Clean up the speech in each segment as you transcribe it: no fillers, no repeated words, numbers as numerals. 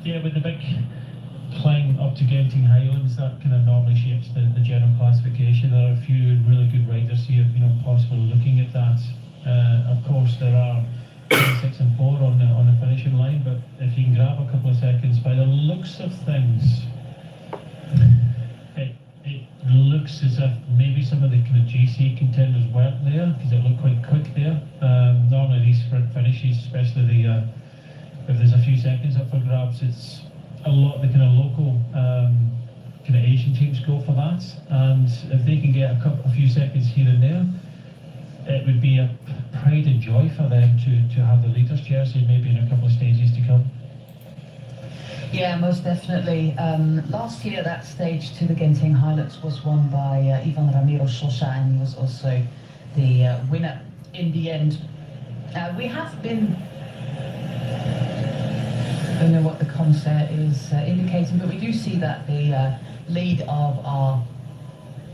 Yeah, with the big climb up to Genting Highlands, that kind of normally shapes the general classification. There are a few really good riders here, possibly looking at that. Of course, there are 6 and 4 on the finishing line, but if you can grab a couple of seconds, by the looks of things, it looks as if maybe some of the kind of GC contenders weren't there, because it looked quite quick there. Normally these sprint finishes, especially if there's a few seconds up for grabs, it's a lot of the kind of local kind of Asian teams go for that, and if they can get a few seconds here and there, it would be a pride and joy for them to have the leader's jersey maybe in a couple of stages to come. Yeah, most definitely. Last year, that stage to the Genting Highlands was won by Ivan Ramiro Sosa, and he was also the winner in the end. We have been, I don't know what the comms there is indicating, but we do see that the lead of our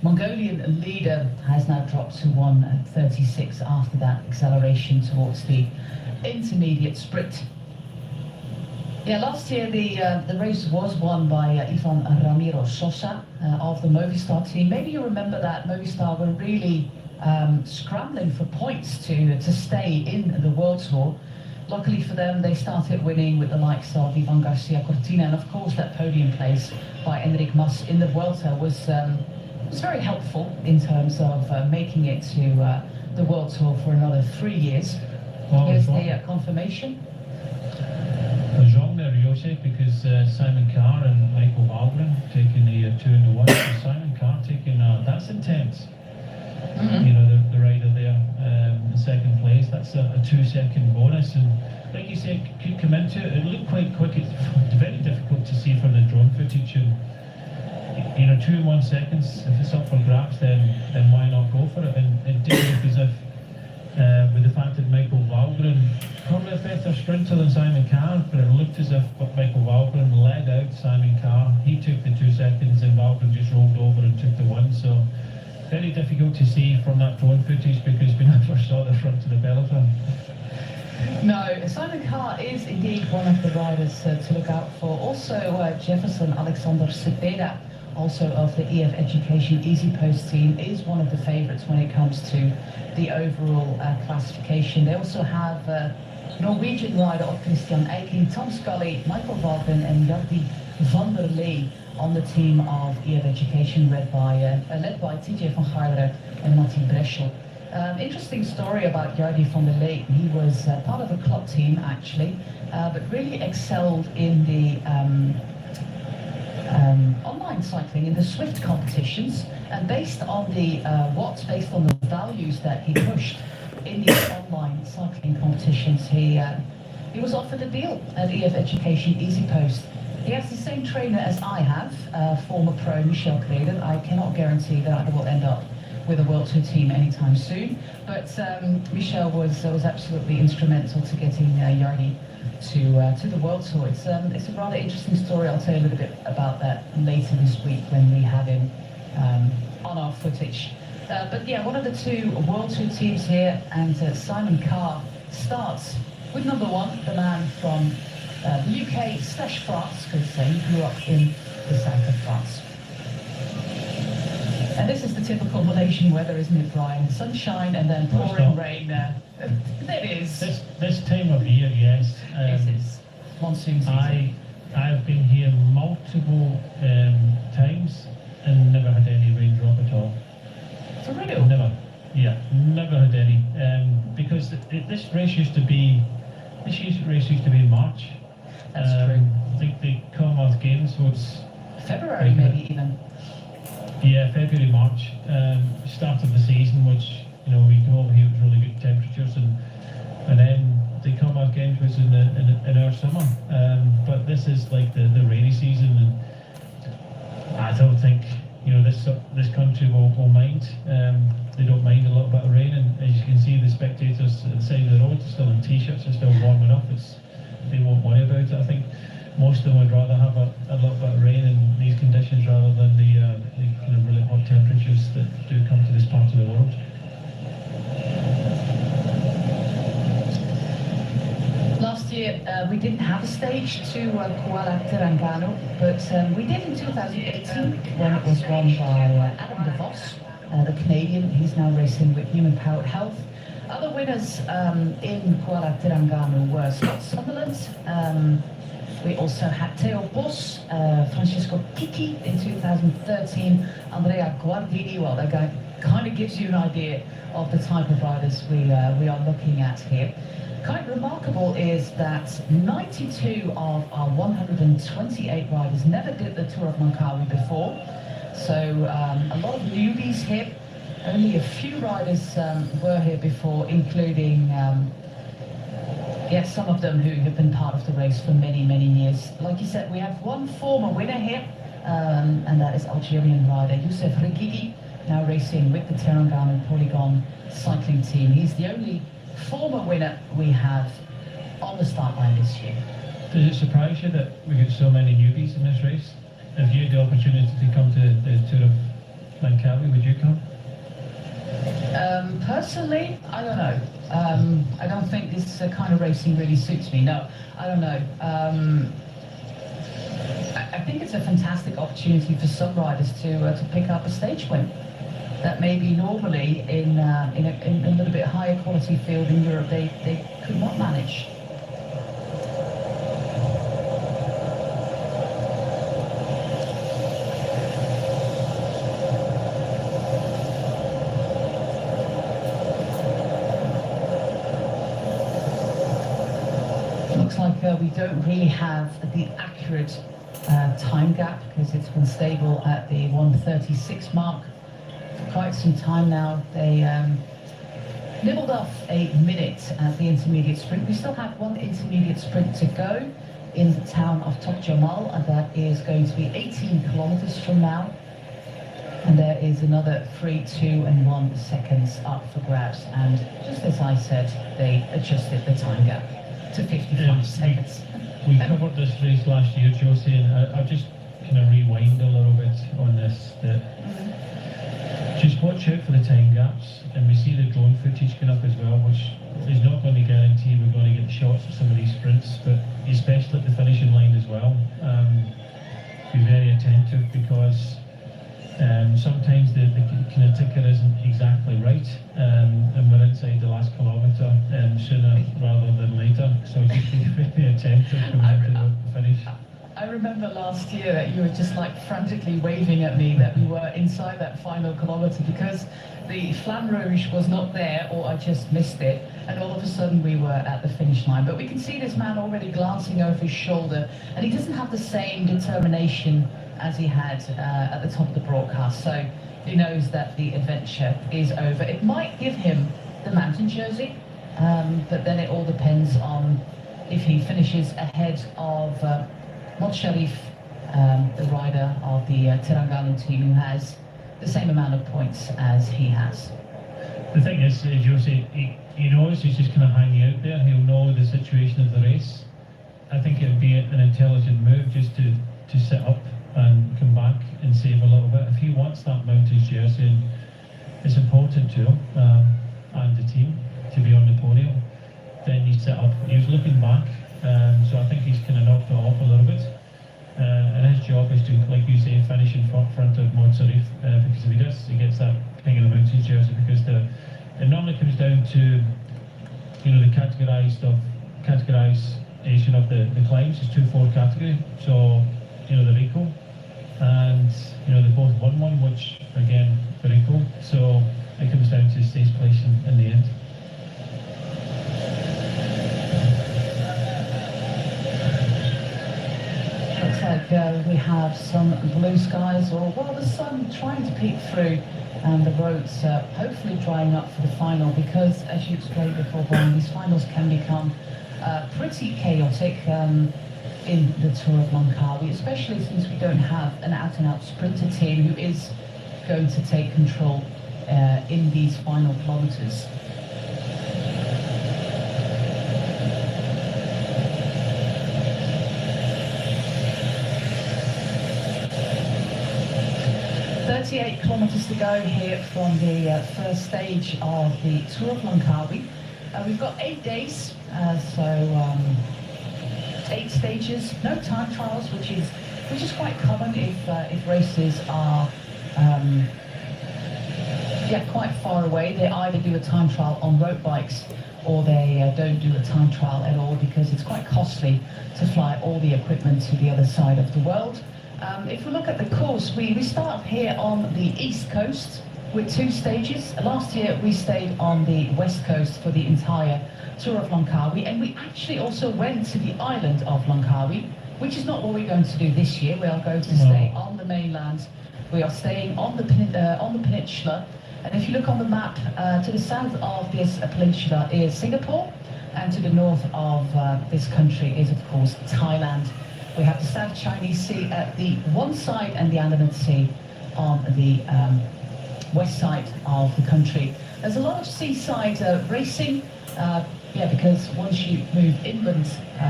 Mongolian leader has now dropped to 1:36 after that acceleration towards the intermediate sprint. Yeah, last year the race was won by Ivan Ramiro Sosa of the Movistar team. Maybe you remember that Movistar were really scrambling for points to stay in the World Tour. Luckily for them, they started winning with the likes of Ivan Garcia Cortina, and of course that podium place by Enric Mas in the Vuelta was very helpful in terms of making it to the World Tour for another 3 years. Here's the confirmation. I was wrong there, Jose, because Simon Carr and Michael Valgren taking the 2 and the 1. So Simon Carr taking that's intense. Mm-hmm. The rider there in second place. That's a 2-second bonus, and like you say, it could come into it. It looked quite quick. It's very difficult to see from the drone footage, and 2 and 1 seconds. If it's up for grabs, then why not go for it? And it did look as if, with the fact that Michael Valgren, probably a better sprinter than Simon Carr, but it looked as if Michael Valgren led out Simon Carr. He took the 2 seconds and Valgren just rolled over and took the 1. So very difficult to see from that drone footage because we never saw the front of the peloton. No, Simon Carr is indeed one of the riders to look out for. Also Jefferson Alexander Cepeda, also of the EF Education Easy Post team, is one of the favourites when it comes to the overall classification. They also have Norwegian rider Christian Eiking, Tom Scully, Michael Valgren and Jordi van der Lee on the team of EF Education, led by TJ van Garderen and Martin Breschel. Interesting story about Jordi van der Lee. He was part of a club team actually, but really excelled in the online cycling, in the Swift competitions, and based on the values that he pushed in these online cycling competitions, he was offered a deal at EF Education Easy Post. He has the same trainer as I have, former pro Michel Creden. I cannot guarantee that I will end up with a World Tour team anytime soon, but Michel was absolutely instrumental to getting Jordi to the World Tour. It's a rather interesting story. I'll tell you a little bit about that later this week when we have him on our footage. But yeah, one of the 2 World Tour teams here, and Simon Carr starts with number 1, the man from the UK/France, could say. He grew up in the south of France. And this is the typical Malaysian weather, isn't it, Brian? Sunshine and then pouring rain. There it is. This time of year, yes. This is monsoon season. I've been here multiple times and never had any raindrop at all. For real? Never. Yeah, never had any. Because this race used to be in March. That's true. I think the Commonwealth Games was February, maybe even. Yeah, February, March, start of the season, which we come over here with really good temperatures, and then the Commonwealth Games was in our summer. But this is like the rainy season, and I don't think this country will mind. They don't mind a little bit of rain, and as you can see, the spectators at the side of the road are still in t-shirts. It's still warm enough. They won't worry about it. I think most of them would rather have a little bit of rain in these conditions rather than the kind of really hot temperatures that do come to this part of the world. Last year we didn't have a stage to K.Terengganu, but we did in 2018 when it was won by Adam de Vos, the Canadian. He's now racing with Human Powered Health. Other winners in K.Terengganu were Scott Sunderland. We also had Theo Bos, Francisco Kiki in 2013, Andrea Guardini. Well, that guy kind of gives you an idea of the type of riders we are looking at here. Quite remarkable is that 92 of our 128 riders never did the Tour of Langkawi before. So a lot of newbies here. Only a few riders were here before, including some of them who have been part of the race for many, many years. Like you said, we have one former winner here, and that is Algerian rider Youssef Reguigui, now racing with the Terengganu Polygon cycling team. He's the only former winner we have on the start line this year. Does it surprise you that we get so many newbies in this race? If you had the opportunity to come to the Tour of Langkawi, would you come? Personally, I don't know. I don't think this kind of racing really suits me. No, I don't know. I think it's a fantastic opportunity for some riders to pick up a stage win that maybe normally in a little bit higher quality field in Europe they could not manage. Looks like we don't really have the accurate time gap because it's been stable at the 1:36 mark for quite some time now. They nibbled off a minute at the intermediate sprint. We still have one intermediate sprint to go in the town of Tok Jamal, and that is going to be 18 kilometers from now. And there is another 3, 2 and 1 seconds up for grabs. And just as I said, they adjusted the time gap to 55 seconds. We covered this race last year, Josie, and I'll just kind of rewind a little bit on this. Just watch out for the time gaps, and we see the drone footage going up as well, which is not going to guarantee we're going to get shots of some of these sprints, but especially at the finishing line as well. Be very attentive because sometimes the kind of ticker isn't exactly right, and we're inside the last kilometre sooner rather than later, so just be very attentive coming into the finish. I remember last year that you were just like frantically waving at me that we were inside that final kilometre because the Flamme Rouge was not there, or I just missed it, and all of a sudden we were at the finish line. But we can see this man already glancing over his shoulder, and he doesn't have the same determination as he had at the top of the broadcast, so he knows that the adventure is over. It might give him the mountain jersey, but then it all depends on if he finishes ahead of Mod Sharif, the rider of the Terengganu team, who has the same amount of points as he has. The thing is, Josie, he knows he's just kind of hanging out there. He'll know the situation of the race. I think it would be an intelligent move just to sit up and come back and save a little bit. If he wants that mountains jersey, and it's important to him and the team to be on the podium, then he sit up. He was looking back, so I think he's kind of knocked it off a little bit. And his job is to, like you say, finish in front of Mod Sharif, because if he does, he gets that King of the Mountains jersey, because it normally comes down to, the categorization of the climbs is 2-4 category, so, they're equal, and, they both won one, which, again, they're equal, so it comes down to stage place in the end. Looks like we have some blue skies, or the sun trying to peek through, and the roads hopefully drying up for the final, because as you explained before, Brian, these finals can become pretty chaotic in the Tour of Langkawi, especially since we don't have an out-and-out sprinter team who is going to take control in these final kilometres. "38 kilometres to go here from the first stage of the Tour of Langkawi. We've got 8 days, so 8 stages, no time trials, which is quite common if races are quite far away. They either do a time trial on road bikes or they don't do a time trial at all because it's quite costly to fly all the equipment to the other side of the world. If we look at the course, we start here on the east coast with 2 stages. Last year we stayed on the west coast for the entire tour of Langkawi, and we actually also went to the island of Langkawi, which is not what we're going to do this year. We are going to stay on the mainland. We are staying on the peninsula. And if you look on the map, to the south of this peninsula is Singapore, and to the north of this country is, of course, Thailand. We have the South Chinese Sea at the one side and the Andaman Sea on the west side of the country. There's a lot of seaside racing, because once you move inland,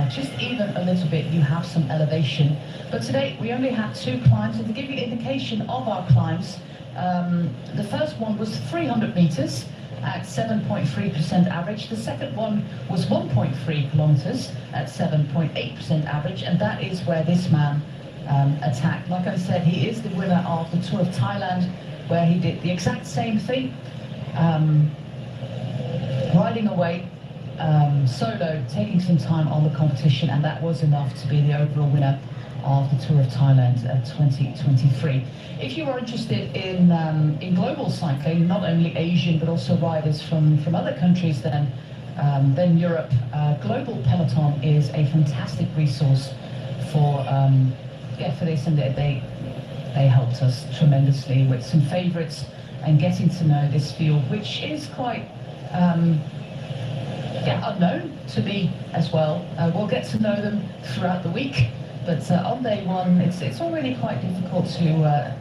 just even a little bit, you have some elevation. But today we only had 2 climbs, and to give you an indication of our climbs, the first one was 300 meters at 7.3% average. The second one was 1.3 kilometers at 7.8% average, and that is where this man attacked. Like I said, he is the winner of the Tour of Thailand, where he did the exact same thing, riding away solo, taking some time on the competition, and that was enough to be the overall winner of the Tour of Thailand 2023. If you are interested in global cycling, not only Asian but also riders from other countries, then Europe, Global Peloton is a fantastic resource for this, and they helped us tremendously with some favourites and getting to know this field, which is quite unknown to me as well. We'll get to know them throughout the week. But on day one, it's already quite difficult to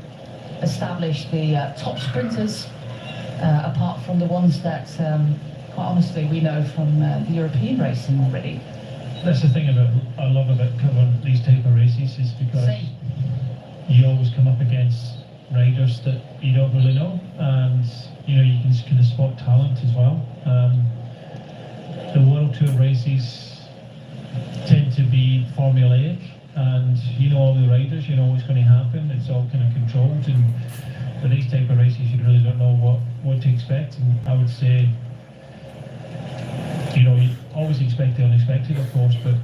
establish the top sprinters, apart from the ones that, quite honestly, we know from the European racing already. That's the thing I love about covering these type of races, is because you always come up against riders that you don't really know, and you can kind of spot talent as well. The World Tour races tend to be formulaic, and all the riders, what's going to happen. It's all kind of controlled, and for these type of races you really don't know what to expect. And I would say, you always expect the unexpected, of course, but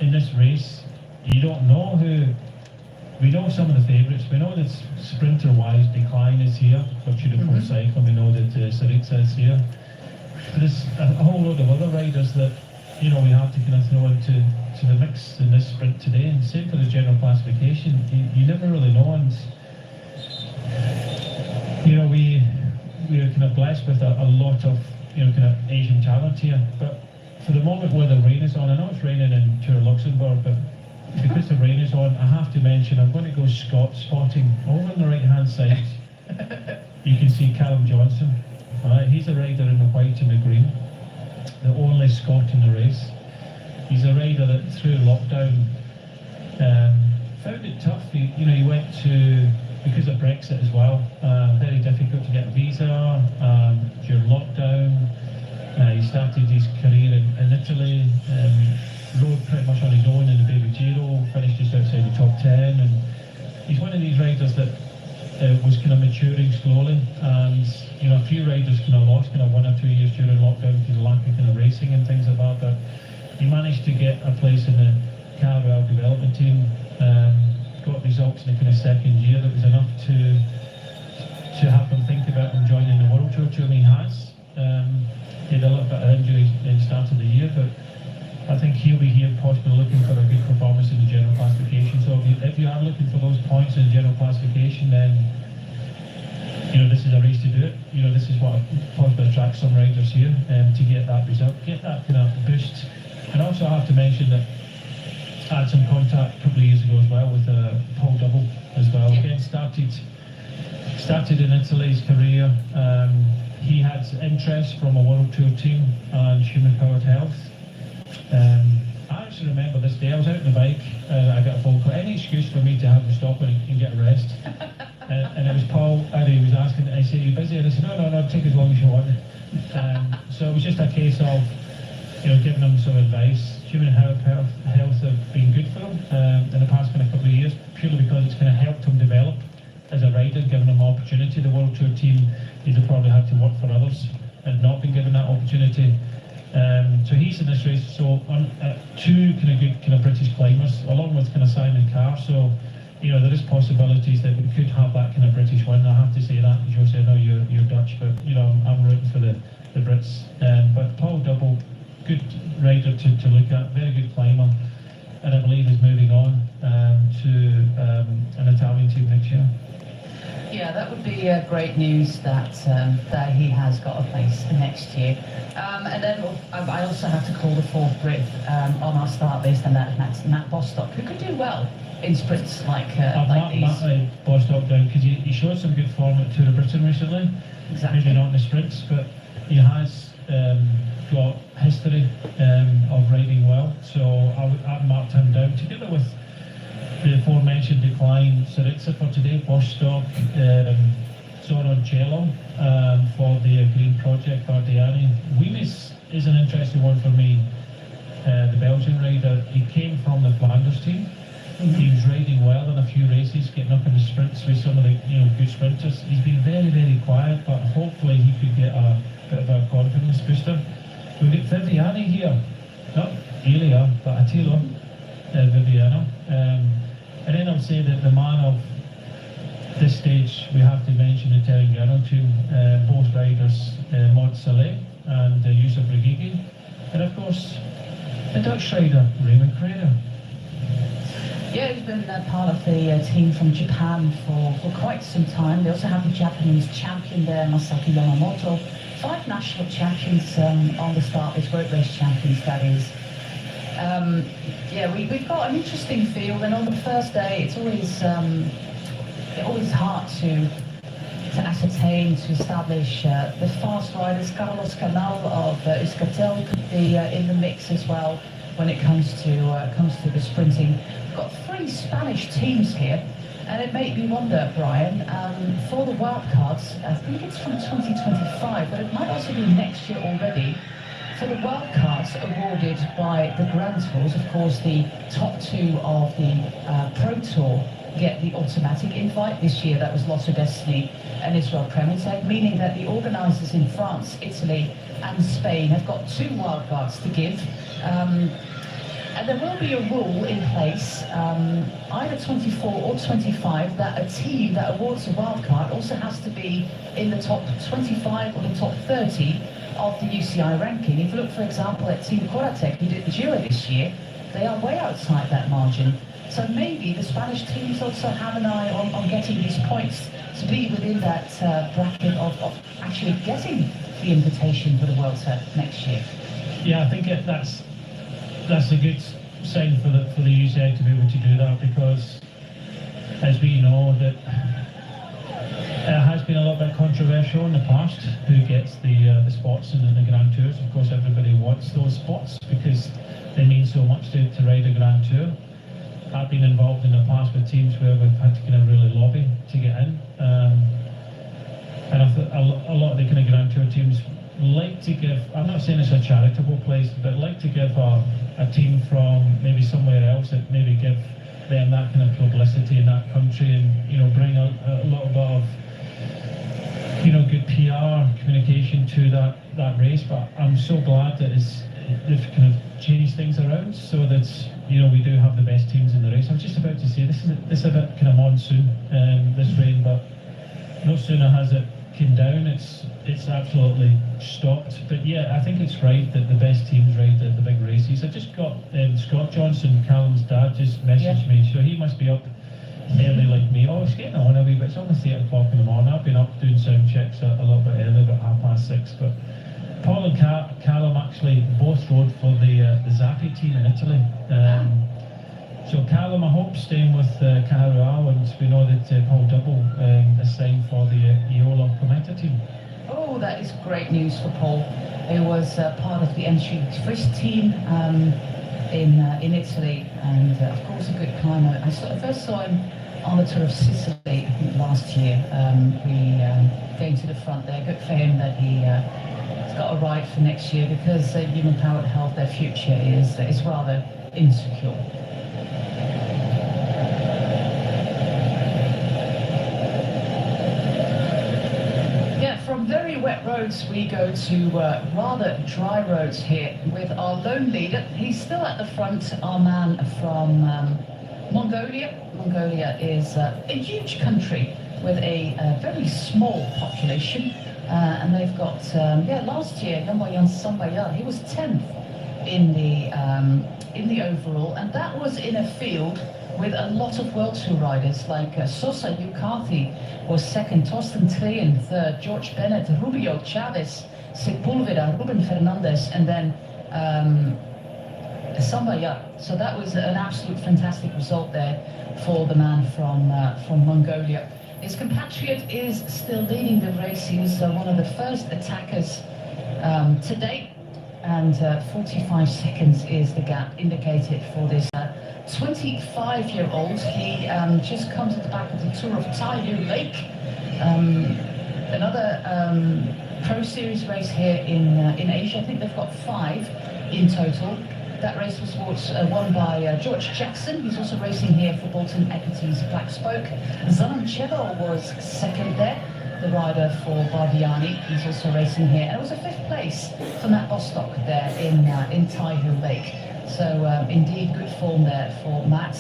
in this race you don't know who. We know some of the favourites. We know that sprinter-wise, Decline is here for Beautiful Cycle. We know that Syriza is here. But there's a whole load of other riders that we have to kind of throw into the mix in this sprint today. And same for the general classification. You never really know. And we are kind of blessed with a lot of kind of Asian talent here. But for the moment where the rain is on, I know it's raining in Tour Luxembourg, but because the rain is on, I have to mention I'm going to go spotting over on the right hand side. You can see Callum Johnson. He's a rider in the white and the green, the only Scot in the race. He's a rider that through lockdown found it tough. He went to, because of Brexit as well, very difficult to get a visa during lockdown. He started his career in Italy, rode pretty much on his own in the Baby Giro, finished just outside the top 10, and he's one of these riders that was kind of maturing slowly, and a few riders kind of lost 1 or 2 years during lockdown because of lack of kind of racing and things like that, but he managed to get a place in the KUALA development team, got results in the kind of second year that was enough to have them think about him joining the World Tour. He has. He had a little bit of injury at the start of the year, but I think he'll be here possibly looking for a good performance in the general classification. So if you are looking for those points in the general classification, then this is a race to do it. This is what possibly attracts some riders here, to get that result, get that kind of boost. And also I have to mention that I had some contact a couple of years ago as well with Paul Double as well. Again, started in Italy's career. He had interest from a World Tour team and Human Powered Health. I actually remember this day, I was out on the bike, I got a phone call, any excuse for me to have to stop and get a rest. And it was Paul, and he was asking, I said, are you busy? And I said, no, take as long as you want. So it was just a case of, giving him some advice. human health have been good for him in the past kind of couple of years, purely because it's kind of helped him develop as a rider, given him opportunity. The World Tour team, he'd have probably had to work for others and not been given that opportunity. So he's in this race. So on two kind of good kind of British climbers, along with kind of Simon Carr. So there is possibilities that we could have that kind of British win. I have to say that. Jose, I know you're Dutch, but I'm rooting for the Brits. But Paul Double, good rider to look at, very good climber, and I believe he's moving on to an Italian team next year. Yeah, that would be great news that he has got a place next year. And then I also have to call the fourth Brit on our start list, and that's Matt Bostock, who could do well in sprints like these. Matt Bostock down because he showed some good form at Tour of Britain recently. Exactly. Maybe not in the sprints, but he has got history of riding well. So I've marked him down together with the aforementioned decline Saritza for today, Bostock, Zoroncello for the Green Project, Bardiani. Wiemes is an interesting one for me. The Belgian rider, he came from the Flanders team. He was riding well in a few races, getting up in the sprints with some of the good sprinters. He's been very, very quiet, but hopefully he could get a bit of a confidence booster. We've got Viviani here, not Elia, but Attilo Viviano. And then I would say that the man of this stage, we have to mention the K.Terengganu team, both riders, Maud Saleh and Yusuf Regigi. And of course, the Dutch rider, Raymond Kreder. Yeah, he's been part of the team from Japan for quite some time. They also have the Japanese champion there, Masaki Yamamoto. 5 national champions on the start list, road race champions, that is. Yeah, we've got an interesting field, and on the first day, it's always hard to ascertain, to establish the fast riders. Carlos Canal of Euskaltel could be in the mix as well when it comes to the sprinting. We've got 3 Spanish teams here, and it made me wonder, Brian, for the wildcards, I think it's from 2025, but it might also be next year already. For the wildcards awarded by the Grand Tours, of course, the top 2 of the Pro Tour get the automatic invite. This year that was Lotto Destiny and Israel Premiertech, meaning that the organisers in France, Italy and Spain have got 2 wildcards to give. And there will be a rule in place, either 24 or 25, that a team that awards a wildcard also has to be in the top 25 or the top 30 of the UCI ranking. If you look, for example, at Team Corratec, who did the Giro this year, they are way outside that margin. So maybe the Spanish teams also have an eye on getting these points to be within that bracket of actually getting the invitation for the World Tour next year. Yeah, I think that's a good sign for the UCI to be able to do that, because as we know that it has been a little bit controversial in the past who gets the spots in the Grand Tours. Of course, everybody wants those spots because they mean so much to ride a Grand Tour. I've been involved in the past with teams where we've had to kind of really lobby to get in, and I think a lot of the kind of Grand Tour teams like to give, I'm not saying it's a charitable place, but like to give a team from maybe somewhere else, that maybe give them that kind of publicity in that country, and bring a little bit of good PR communication to that race. But I'm so glad that they've kind of changed things around so that we do have the best teams in the race. I was just about to say this is a bit kind of monsoon, this rain, but no sooner has it came down, it's absolutely stopped. But yeah, I think it's right that the best teams ride the big races. I just got Scott Johnson, Callum's dad, just messaged me, so he must be up early like me. Oh, it's getting on a wee bit. It's almost 8 o'clock in the morning. I've been up doing sound checks a little bit early, about 6:30. But Paul and Callum actually both rode for the Zappi team in Italy. So Callum, I hope, staying with Caruao, and we know that Paul Double is signed for the Iola Cometa team. Oh, that is great news for Paul. He was part of the entry first team in Italy, and of course a good climber. I first saw him on the Tour of Sicily, I think last year. He came to the front there. Good for him that he's got to ride for next year because human powered health, their future is rather insecure. From very wet roads, we go to rather dry roads here with our lone leader. He's still at the front, our man from Mongolia. Mongolia is a huge country with a very small population, and they've got, last year, Nambayan Sambayar, he was 10th in the overall, and that was in a field with a lot of World Tour riders like Sosa Yukarthi was second, Torsten Treen third, George Bennett, Rubio, Chavez, Sepulveda, Ruben Fernandez, and then Sambayar. So that was an absolute fantastic result there for the man from Mongolia. His compatriot is still leading the race. He was one of the first attackers to date, and 45 seconds is the gap indicated for this 25-year-old. He just comes at the back of the Tour of Taihu Lake. Another Pro Series race here in Asia. I think they've got 5 in total. That race was won by George Jackson. He's also racing here for Bolton Equities Black Spoke. Zananchevo was second there, the rider for Bardiani. He's also racing here. And it was a 5th place for Matt Bostock there in Taihu Lake. So indeed good form there for Matt.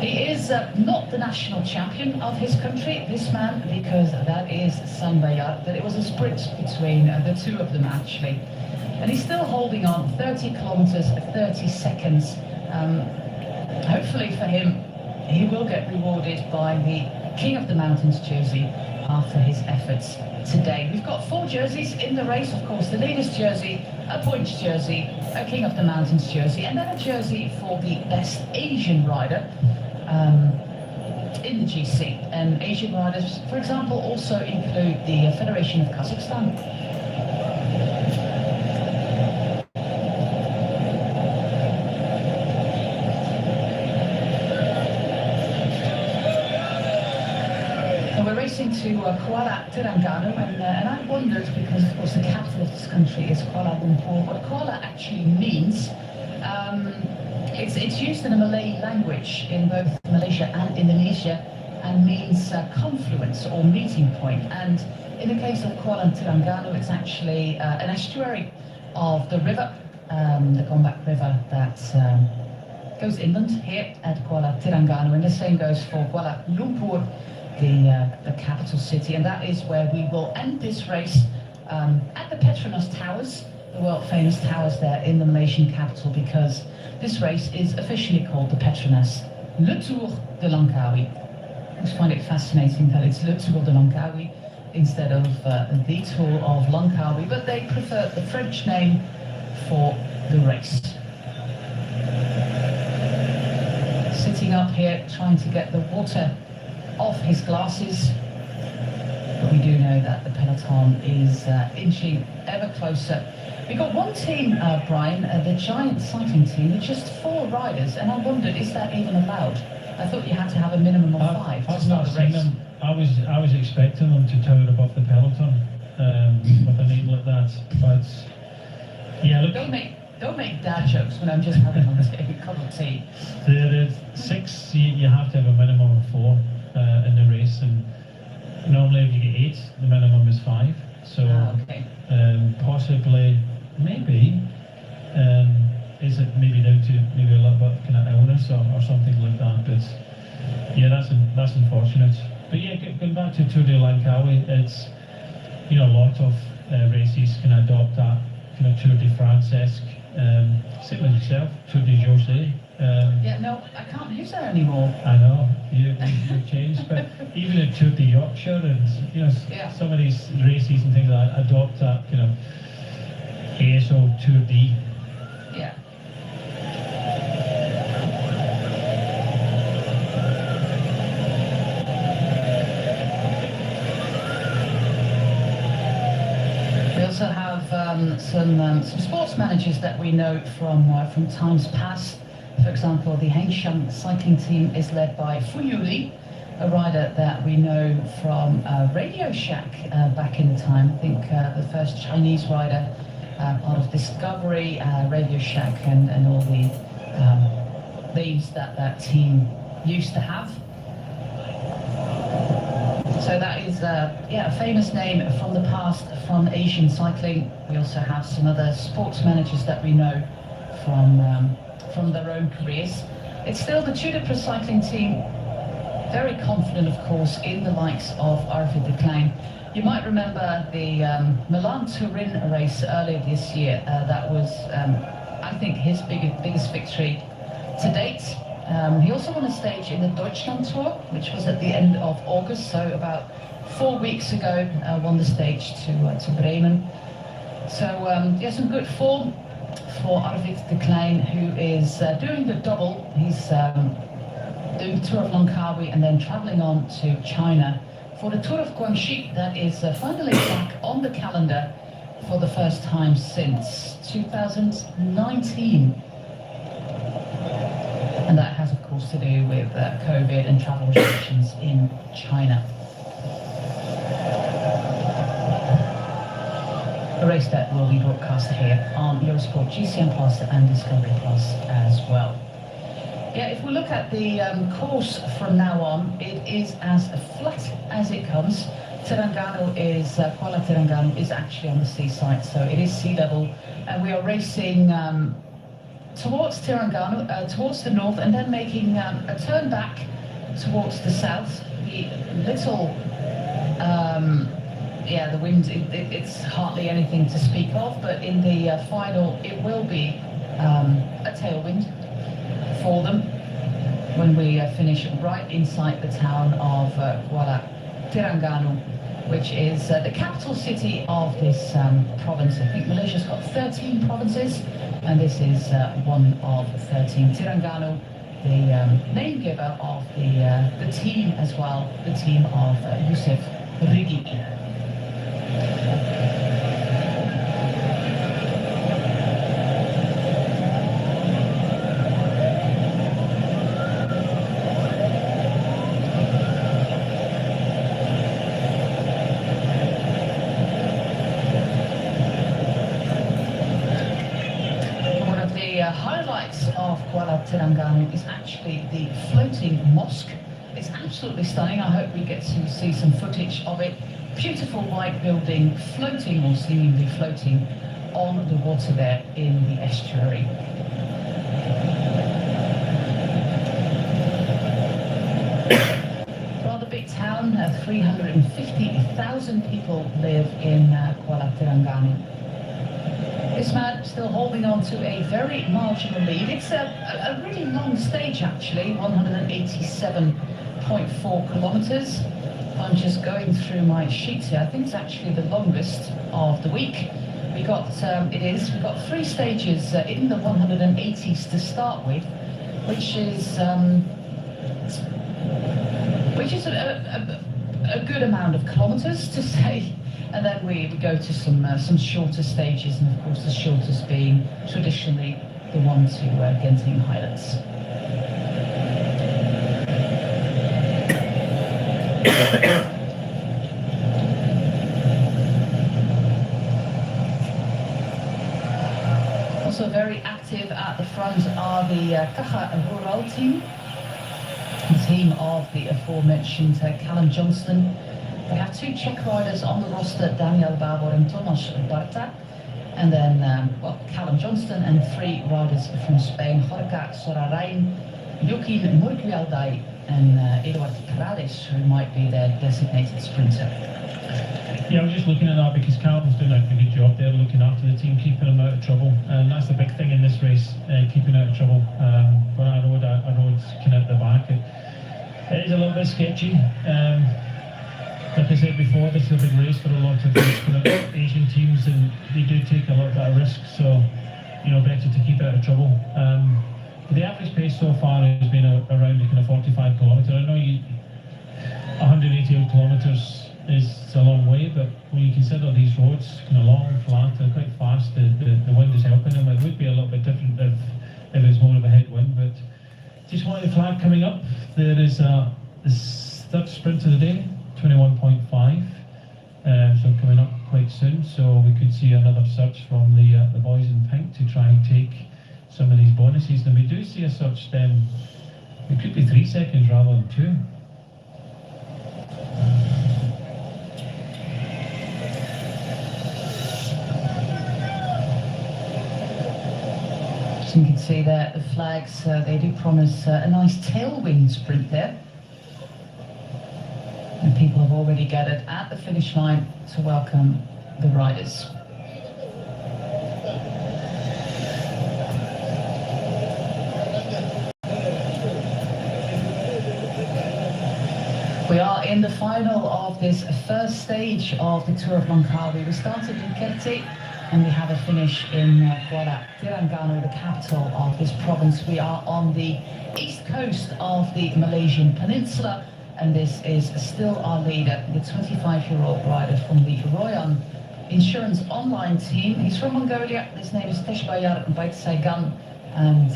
He is not the national champion of his country, this man, because that is Sambayar, but it was a sprint between the two of them actually. And he's still holding on, 30 kilometers, 30 seconds. Hopefully for him, he will get rewarded by the King of the Mountains jersey after his efforts today. We've got 4 jerseys in the race, of course, the leader's jersey, a points jersey, a King of the Mountains jersey, and then a jersey for the best Asian rider in the GC. And Asian riders, for example, also include the Federation of Kazakhstan. To K.Terengganu, and I wondered, because of course the capital of this country is Kuala Lumpur, what KUALA actually means. It's used in the Malay language in both Malaysia and Indonesia, and means confluence or meeting point. And in the case of K.Terengganu, it's actually an estuary of the river, the Gombak River, that goes inland here at K.Terengganu, and the same goes for Kuala Lumpur, the capital city, and that is where we will end this race at the Petronas Towers, the world famous towers there in the Malaysian capital, because this race is officially called the Petronas Le Tour de Langkawi. I just find it fascinating that it's Le Tour de Langkawi instead of the Tour of Langkawi, but they prefer the French name for the race. Sitting up here trying to get the water off his glasses, but we do know that the peloton is inching ever closer. We've got one team, Brian, the Giant cycling team, with just 4 riders, and I wondered, is that even allowed? I thought you had to have a minimum of 5 to start a race. Them. I was expecting them to tower above the peloton with a name like that, but yeah, look. Don't make dad jokes when I'm just having a cup of tea. The 6, you have to have a minimum of 4. In the race, and normally if you get 8, the minimum is 5. So okay. Possibly, maybe, is it maybe down to maybe a little bit kind of illness or something like that? But yeah, that's unfortunate. But yeah, going back to Tour de Langkawi, it's a lot of races can adopt that kind of Tour de France-esque. Same as yourself, Tour de José. Yeah, no, I can't use that anymore. I know, you've changed, but even in Tour de Yorkshire and some of these races and things like that adopt that kind of ASO Tour D. Yeah. We also have some sports managers that we know from times past. For example, the Hengshang cycling team is led by Fu Yuli, a rider that we know from Radio Shack back in the time. I think the first Chinese rider, part of Discovery, Radio Shack, and all the names that team used to have. So that is a famous name from the past from Asian cycling. We also have some other sports managers that we know from their own careers. It's still the Tudor Pro cycling team, very confident, of course, in the likes of Arvid de Klein. You might remember the Milan-Turin race earlier this year. That was, I think, his biggest victory to date. He also won a stage in the Deutschland Tour, which was at the end of August, so about 4 weeks ago, won the stage to Bremen. So yeah, some good form for Arvid de Klein, who is doing the double. He's doing the Tour of Langkawi and then travelling on to China for the Tour of Guangxi that is finally back on the calendar for the first time since 2019. And that has, of course, to do with COVID and travel restrictions in China. A race that will be broadcast here on Eurosport, GCN Plus and Discovery Plus as well. Yeah, if we look at the course from now on, it is as flat as it comes. KUALA Terengganu is actually on the seaside, so it is sea level, and we are racing towards Terengganu, towards the north, and then making a turn back towards the south. The little, yeah, the wind, it's hardly anything to speak of, but in the final it will be a tailwind for them when we finish right inside the town of KUALA Terengganu, which is the capital city of this province. I think Malaysia's got 13 provinces, and this is one of 13. Terengganu, the name giver of the team as well, the team of Yusuf Rigi. Highlights of KUALA Terengganu is actually the floating mosque. It's absolutely stunning. I hope we get to see some footage of it. Beautiful white building floating, or seemingly floating, on the water there in the estuary. Rather big town, 350,000 people live in KUALA Terengganu. This man still holding on to a very marginal lead. It's a really long stage, actually, 187.4 kilometers. I'm just going through my sheets here. I think it's actually the longest of the week. We've got 3 stages in the 180s to start with, which is a good amount of kilometers to say. And then we go to some shorter stages, and of course the shortest being traditionally the one to Genting Highlands. Also very active at the front are the Caja Rural team, the team of the aforementioned Callum Johnston. We have 2 Czech riders on the roster, Daniel Babor and Tomasz Barta, and then Callum Johnston, and 3 riders from Spain, Jorge Sorarain, Joaquin Murquialdai, and Eduard Prades, who might be their designated sprinter. Yeah, I was just looking at that because Callum's doing a good job there, looking after the team, keeping them out of trouble, and that's the big thing in this race, keeping out of trouble. But I know it's kind of at the back. It is a little bit sketchy. Like I said before, this is a big race for a lot of Asian teams, and they do take a lot of risk, so better to keep out of trouble. The average pace so far has been around the kind of 45 kilometres. I know 180 kilometres is a long way, but when you consider these roads kind of long, flat, they're quite fast, the wind is helping them. It would be a little bit different if it's more of a headwind, but just wanted the flag coming up. There is third sprint of the day, 21.5. So coming up quite soon, so we could see another search from the boys in pink to try and take some of these bonuses. And we do see a search then, it could be 3 seconds rather than 2. So you can see there the flags, they do promise a nice tailwind sprint there. And people have already gathered at the finish line to welcome the riders. We are in the final of this first stage of the Tour of Langkawi. We started in Kerteh and we have a finish in K.Terengganu, the capital of this province. We are on the east coast of the Malaysian peninsula, and this is still our leader, the 25-year-old rider from the Royan Insurance Online team. He's from Mongolia. His name is K.Terengganu, and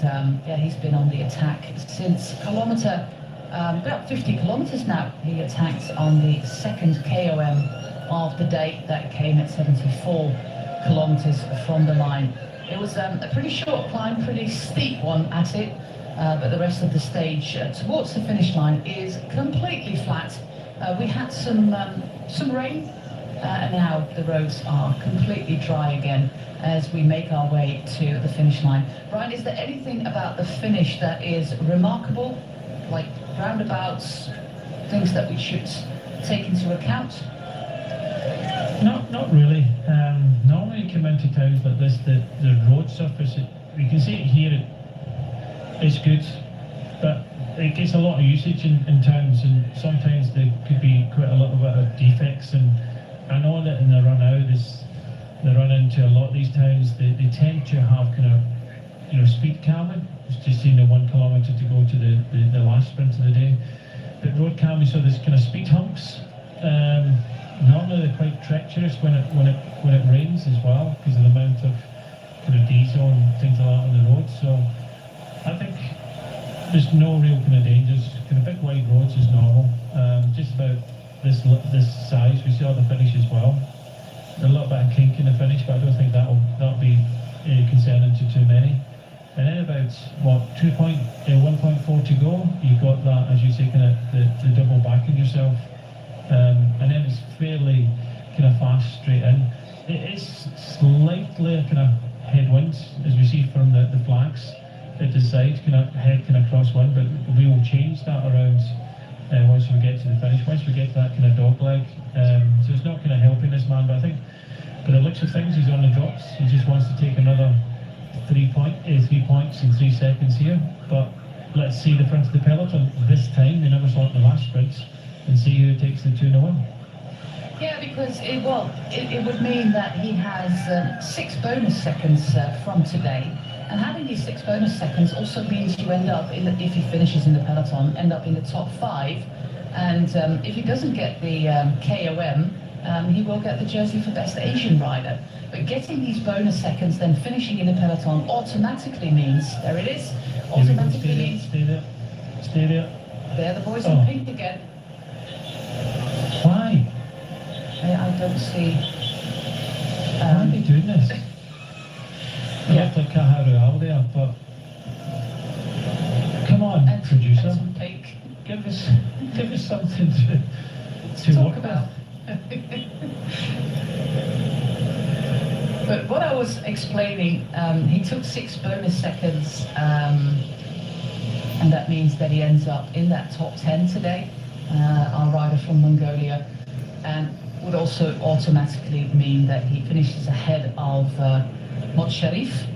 yeah, he's been on the attack since about 50 kilometers now. He attacked on the second KOM of the day that came at 74 kilometers from the line. It was a pretty short climb, pretty steep one at it, but the rest of the stage towards the finish line is completely flat. We had some rain, and now the roads are completely dry again as we make our way to the finish line. Brian, is there anything about the finish that is remarkable, like roundabouts, things that we should take into account? Not really. Normally you come into towns like this, the road surface, you can see it here, it's good, but it gets a lot of usage in towns, and sometimes there could be quite a little bit of defects. And I know that in the run out, they run into a lot of these towns, they tend to have kind of, speed calming. It's just 1 kilometre to go to the last sprint of the day. But road calming, so there's kind of speed humps. Normally they're quite treacherous when it rains as well, because of the amount of kind of diesel and things like that on the road. So I think there's no real kind of dangers. Kind of big wide roads is normal. Just about this size. We saw the finish as well. A little bit of kink in the finish, but I don't think that'll be concerning to too many. And then about 1.4 to go, you've got that, as you say, kind of the double backing yourself. And then it's fairly kind of fast straight in. It is slightly kind of headwinds, as we see from the flags at the side, kind of head kind of crosswind, but we will change that around once we get to the finish, once we get to that kind of dog leg. So it's not kind of helping this man, but I think by the looks of things, he's on the drops. He just wants to take another 3 points in 3 seconds here. But let's see the front of the peloton this time. They never saw it in the last sprints, and see who takes the 2-1. Yeah, because it would mean that he has 6 bonus seconds from today, and having these 6 bonus seconds also means you end up if he finishes in the peloton, end up in the top 5, and if he doesn't get the KOM, he will get the jersey for best Asian rider. But getting these bonus seconds, then finishing in the peloton, automatically means, there it is, automatically means... Stay there. They're the boys in pink again. Why? I don't see... Why are they doing this? I left like Kaharu there, but... Come on, And producer. some pink. Give us something to Talk work about. But what I was explaining, he took 6 bonus seconds, and that means that he ends up in that top 10 today, our rider from Mongolia, and would also automatically mean that he finishes ahead of Mod Sharif,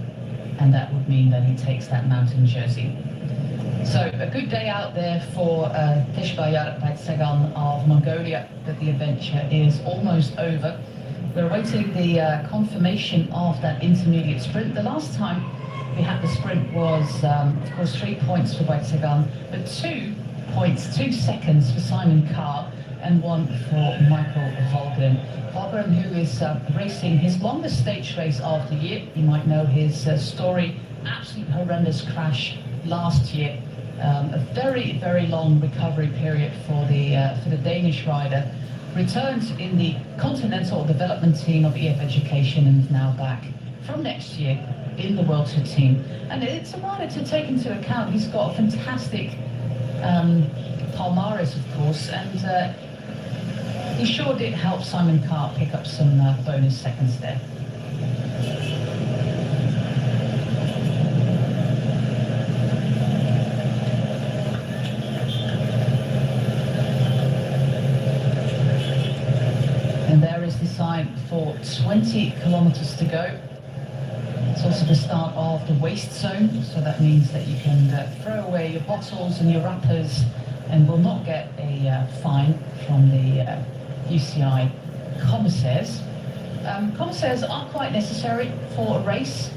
and that would mean that he takes that mountain jersey. So a good day out there for K.Terengganu of Mongolia, but the adventure is almost over. We're awaiting the confirmation of that intermediate sprint. The last time we had the sprint was, of course, 3 points for K.Terengganu, but 2 points, 2 seconds for Simon Carr, and 1 for Michael Volgren. Volgren, who is racing his longest stage race of the year. You might know his story, absolute horrendous crash last year A very, very long recovery period for the Danish rider. Returned in the Continental Development Team of EF Education and is now back from next year in the World Tour team. And it's a rider to take into account. He's got a fantastic palmares, of course, and he sure did help Simon Carr pick up some bonus seconds there. And there is the sign for 20 kilometers to go. It's also the start of the waste zone, so that means that you can throw away your bottles and your wrappers and will not get a fine from the UCI commissaires. Commissaires are quite necessary for a race.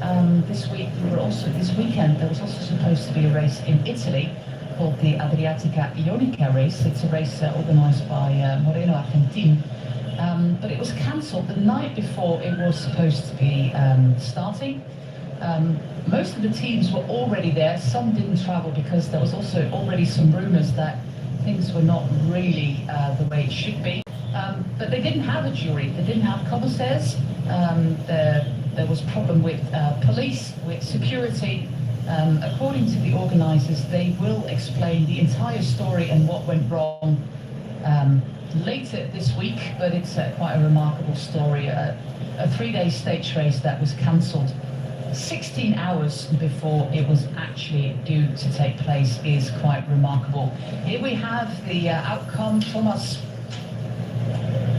This weekend there was also supposed to be a race in Italy called the Adriatica Ionica race. It's a race organised by Moreno Argentin. But it was cancelled the night before it was supposed to be starting. Most of the teams were already there. Some didn't travel because there was also already some rumours that things were not really the way it should be. But they didn't have a jury. They didn't have commissaires. There was problem with police, with security. According to the organisers, they will explain the entire story and what went wrong later this week, but it's quite a remarkable story. A 3-day stage race that was cancelled 16 hours before it was actually due to take place is quite remarkable. Here we have the outcome. Thomas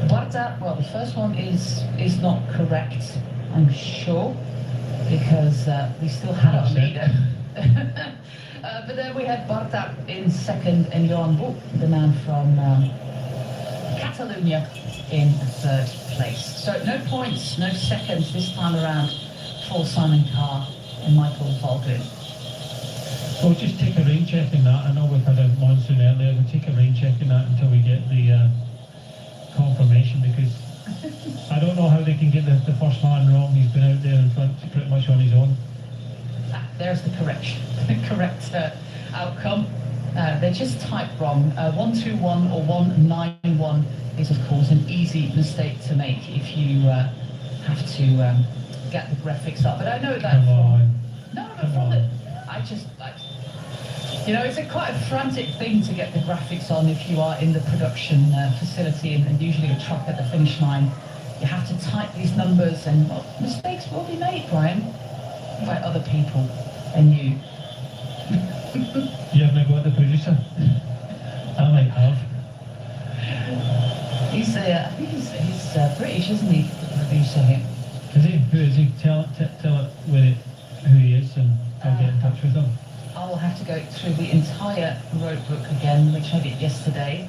Barta, well, the first one is not correct, I'm sure, because we still had our leader. But then we had Barta in second and Johan Boek, the man from Catalonia, in third place. So no points, no seconds this time around for Simon Carr and Michael Valgren. We'll just take a rain check in that. I know we've had a monsoon earlier. We'll take a rain check in that until we get the confirmation, because I don't know how they can get the first man wrong. He's been out there in front pretty much on his own. There's the correction, the correct outcome. They're just typed wrong. 121 or 191 is of course an easy mistake to make if you have to get the graphics up. But I know that from it. You know, it's quite a frantic thing to get the graphics on if you are in the production facility and usually a truck at the finish line. You have to type these numbers, and mistakes will be made, Brian, by other people and you. You haven't got the producer? I might have. I think he's British, isn't he, the producer here? Is he? Who is he? Tell it who he is, and I'll get in touch with him. I'll have to go through the entire road book again, which I did yesterday.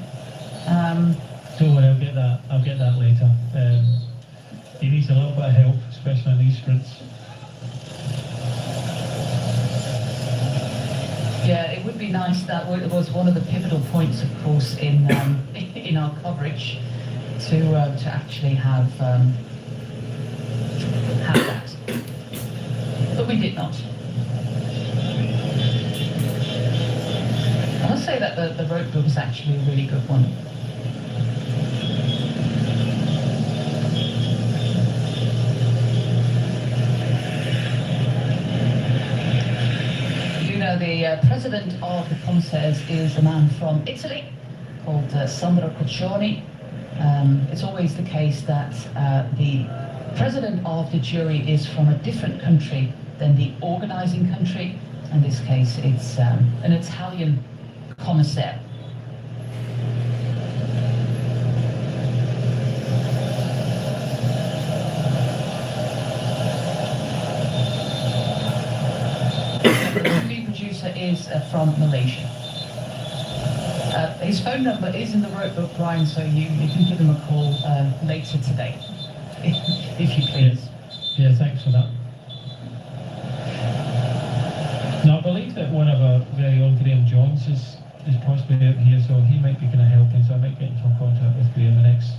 Don't worry, I'll get that later. He needs a little bit of help, especially on these sprints. Yeah, it would be nice. That was one of the pivotal points, of course, in our coverage, to actually have that, but we did not. I must say that the road book is actually a really good one. The president of the commissaires is a man from Italy called Sandro Coccioni. It's always the case that the president of the jury is from a different country than the organizing country. In this case, it's an Italian commissaire. Is from Malaysia. His phone number is in the road book, Brian, so you can give him a call later today, if you please. Yeah, thanks for that. Now, I believe that one of our very own Graham Johns is possibly out here, so he might be kind of helping, so I might get into contact with Graham the next.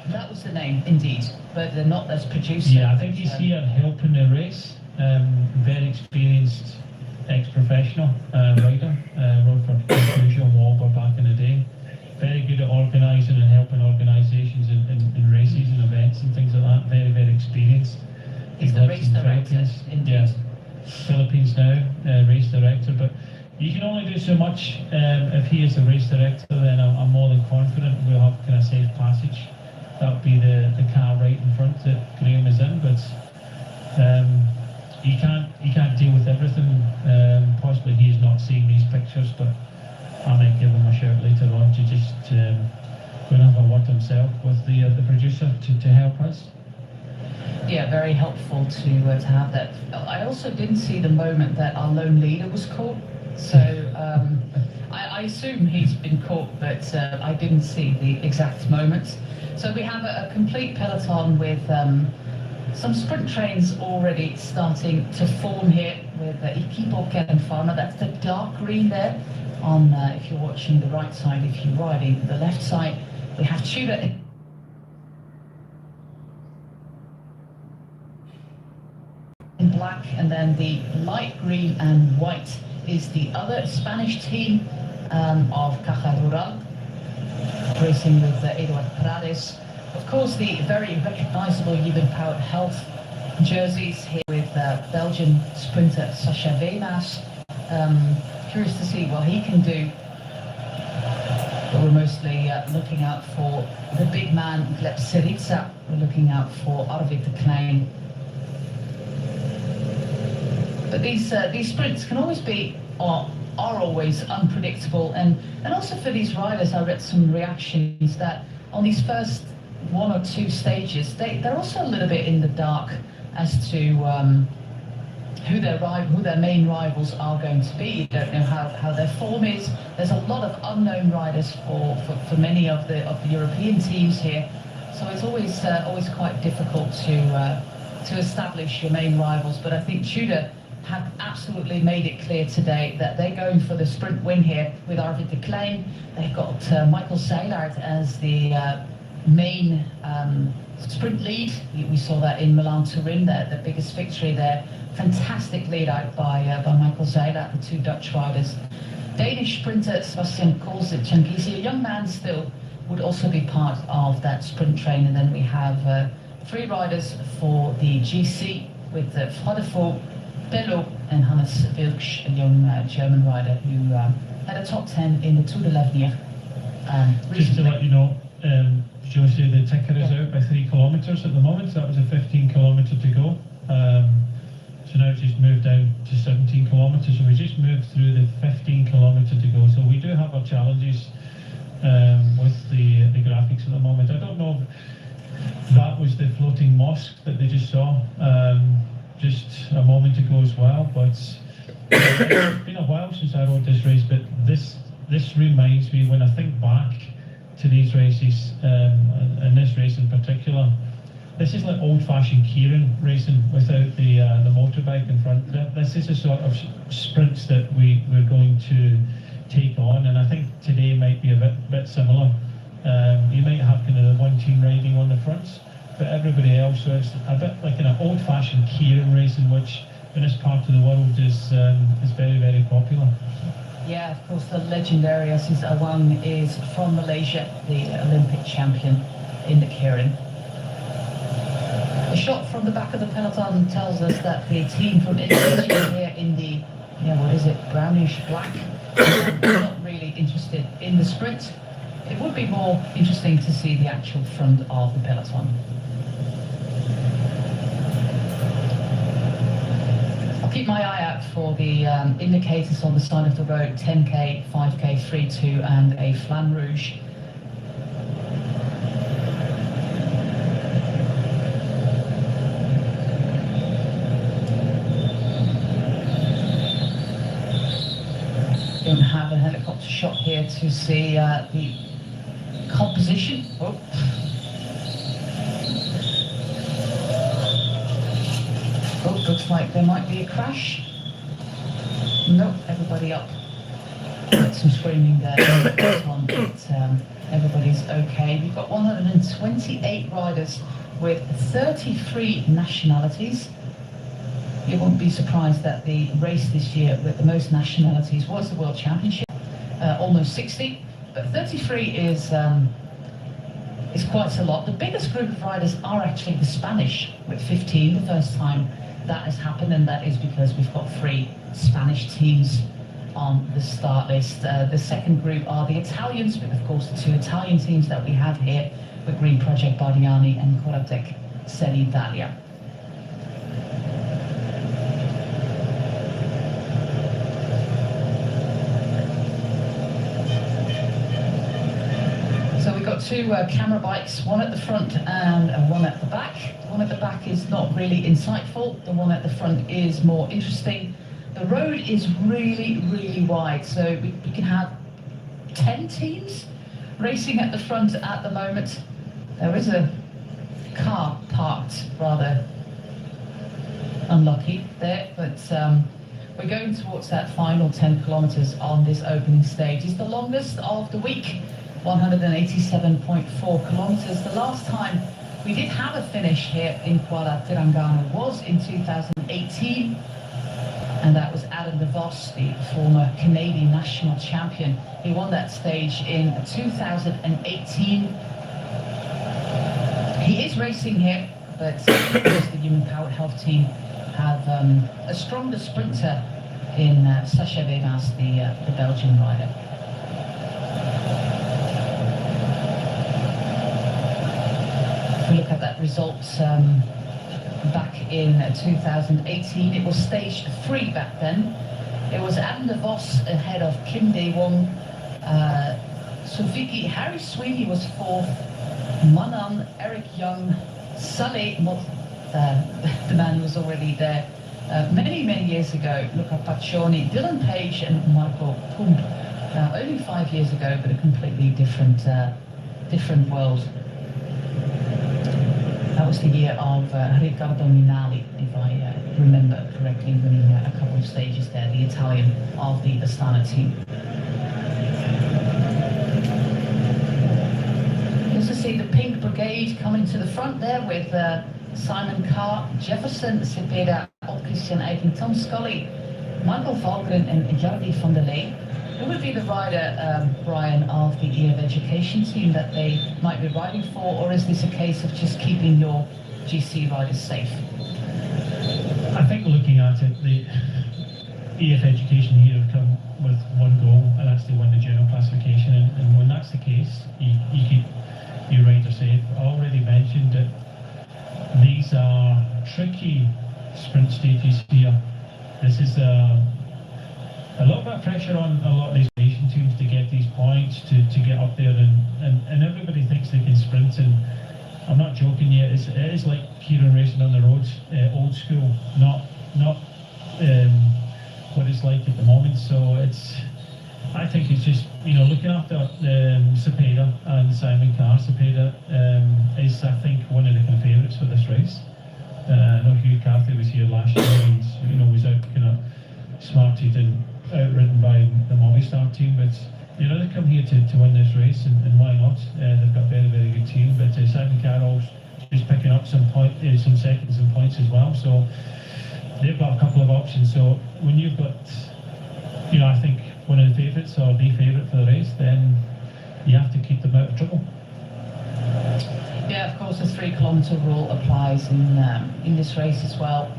That was the name, indeed, but they're not as producer. Yeah, I think he's here helping the race. Very experienced ex-professional rider, rode for Crucial and Walber back in the day. Very good at organising and helping organisations in races and events and things like that. Very, very experienced. He's the race director, indeed. Yeah, Philippines now, race director. But you can only do so much. If he is the race director, then I'm more than confident we'll have kind of safe passage. That would be the car right in front that Graham is in. But you can't deal with everything. Possibly he's not seeing these pictures, but I might give him a shout later on to just go and have a word himself with the producer to help us. Yeah, very helpful to have that. I also didn't see the moment that our lone leader was caught, so I assume he's been caught, but I didn't see the exact moment. So we have a complete peloton with some sprint trains already starting to form here with Equipo K.Terengganu. That's the dark green there. On if you're watching the right side, if you're riding the left side, we have Tudor in black, and then the light green and white is the other Spanish team of Caja Rural, racing with Eduard Prades. Of course, the very recognisable human-powered health jerseys here with Belgian sprinter Sacha Weemaes. Curious to see what he can do. But we're mostly looking out for the big man, Gleb Syriza. We're looking out for Arvid de Klein. But these sprints can always be, or are always unpredictable. And also for these riders, I read some reactions that on these first one or two stages, they're also a little bit in the dark as to who their main rivals are going to be. You don't know how their form is. There's a lot of unknown riders for many of the European teams here, so it's always quite difficult to establish your main rivals. But I think Tudor have absolutely made it clear today that they're going for the sprint win here with Arvid de Klein. They've got Michael Zeilaert as the main sprint lead. We saw that in Milan-Turin, the biggest victory there. Fantastic lead out by Michael Zeilaert, the two Dutch riders. Danish sprinter Sebastian Koolse-Changizi, a young man still, would also be part of that sprint train. And then we have three riders for the GC with Frodefo, Bello and Hannes Wilksch, a young German rider who had a top 10 in the Tour de l'Avenir. Just to let you know, Josie, the ticker is out by 3 kilometres at the moment. That was a 15 kilometre to go. So now it's just moved down to 17 kilometres. So we just moved through the 15 kilometre to go. So we do have our challenges with the graphics at the moment. I don't know if that was the floating mosque that they just saw just a moment ago as well. But it's been a while since I rode this race. But this reminds me, when I think back to these races, and this race in particular, this is like old-fashioned keirin racing without the motorbike in front. This is the sort of sprints that we're going to take on, and I think today might be a bit similar. You might have kind of the one team riding on the fronts, but everybody else, so it's a bit like an old-fashioned keirin racing, which in this part of the world is very, very popular. Yeah, of course, the legendary Aziz Awang is from Malaysia, the Olympic champion in the keirin. A shot from the back of the peloton tells us that the team from Indonesia here in the, what is it, brownish black, not really interested in the sprint. It would be more interesting to see the actual front of the peloton. I'll keep my eye out for the indicators on the side of the road, 10k, 5k, 3-2 and a flamme rouge. Don't have a helicopter shot here to see the composition. Oh. Oh, looks like there might be a crash. Nope, everybody up. Some screaming there, but everybody's okay. We've got 128 riders with 33 nationalities. You won't be surprised that the race this year with the most nationalities was the World Championship, almost 60, but 33 is quite a lot. The biggest group of riders are actually the Spanish, with 15, the first time that has happened, and that is because we've got 3 Spanish teams on the start list. The second group are the Italians, with of course the 2 Italian teams that we have here, with Green Project Bardiani and Kerteh Italia. So we've got 2 camera bikes, one at the front and one at the back. One at the back is not really insightful, the one at the front is more interesting. The road is really, really wide, so we can have 10 teams racing at the front at the moment. There is a car parked rather unlucky there, but we're going towards that final 10 kilometers on this opening stage. It's the longest of the week, 187.4 kilometers. The last time we did have a finish here in K.Terengganu was in 2018, and that was Adam de Vos, the former Canadian national champion. He won that stage in 2018. He is racing here, but of course the Human Powered Health team have a stronger sprinter in Sacha Wemas, the Belgian rider. If we look at that result back in 2018, it was stage 3 back then. It was Adam de Vos ahead of Kim Dae-won. Sofiki, Harry Sweeney was 4th. Manan, Eric Young, Saleh, not the man who was already there many, many years ago, Luca Paccioni, Dylan Page and Marco Pump. Only 5 years ago, but a completely different world. That was the year of Riccardo Minali, if I remember correctly, winning a couple of stages there, the Italian of the Astana team. See the Pink Brigade coming to the front there with Simon Carr, Jefferson Cepeda, Christian Eikenton, Scully, Michael Valgren and Jardi van der Lee. Who would be the rider, Brian, of the EF Education team that they might be riding for, or is this a case of just keeping your GC riders safe? I think looking at it, the EF Education here have come with one goal, and that's to win the general classification, and when that's the case, you keep your rider safe. I already mentioned that these are tricky sprint stages here. This is a lot of pressure on a lot of these nation teams to get these points, to get up there, and everybody thinks they can sprint, and I'm not joking yet, it is like Kieran racing on the roads, old school, not what it's like at the moment. So I think it's just, looking after Cepeda and Simon Carr. Cepeda is, I think, one of the kind of favourites for this race. I know Hugh Carthy was here last year and was out kind of smarted and outridden by the Movistar team, but they come here to win this race, and why not? They've got a very, very good team, but Simon Carroll's just picking up some seconds and points as well, so they've got a couple of options. So when you've got, I think, one of the favourites or the favourite for the race, then you have to keep them out of trouble. Yeah, of course, the 3 kilometre rule applies in this race as well.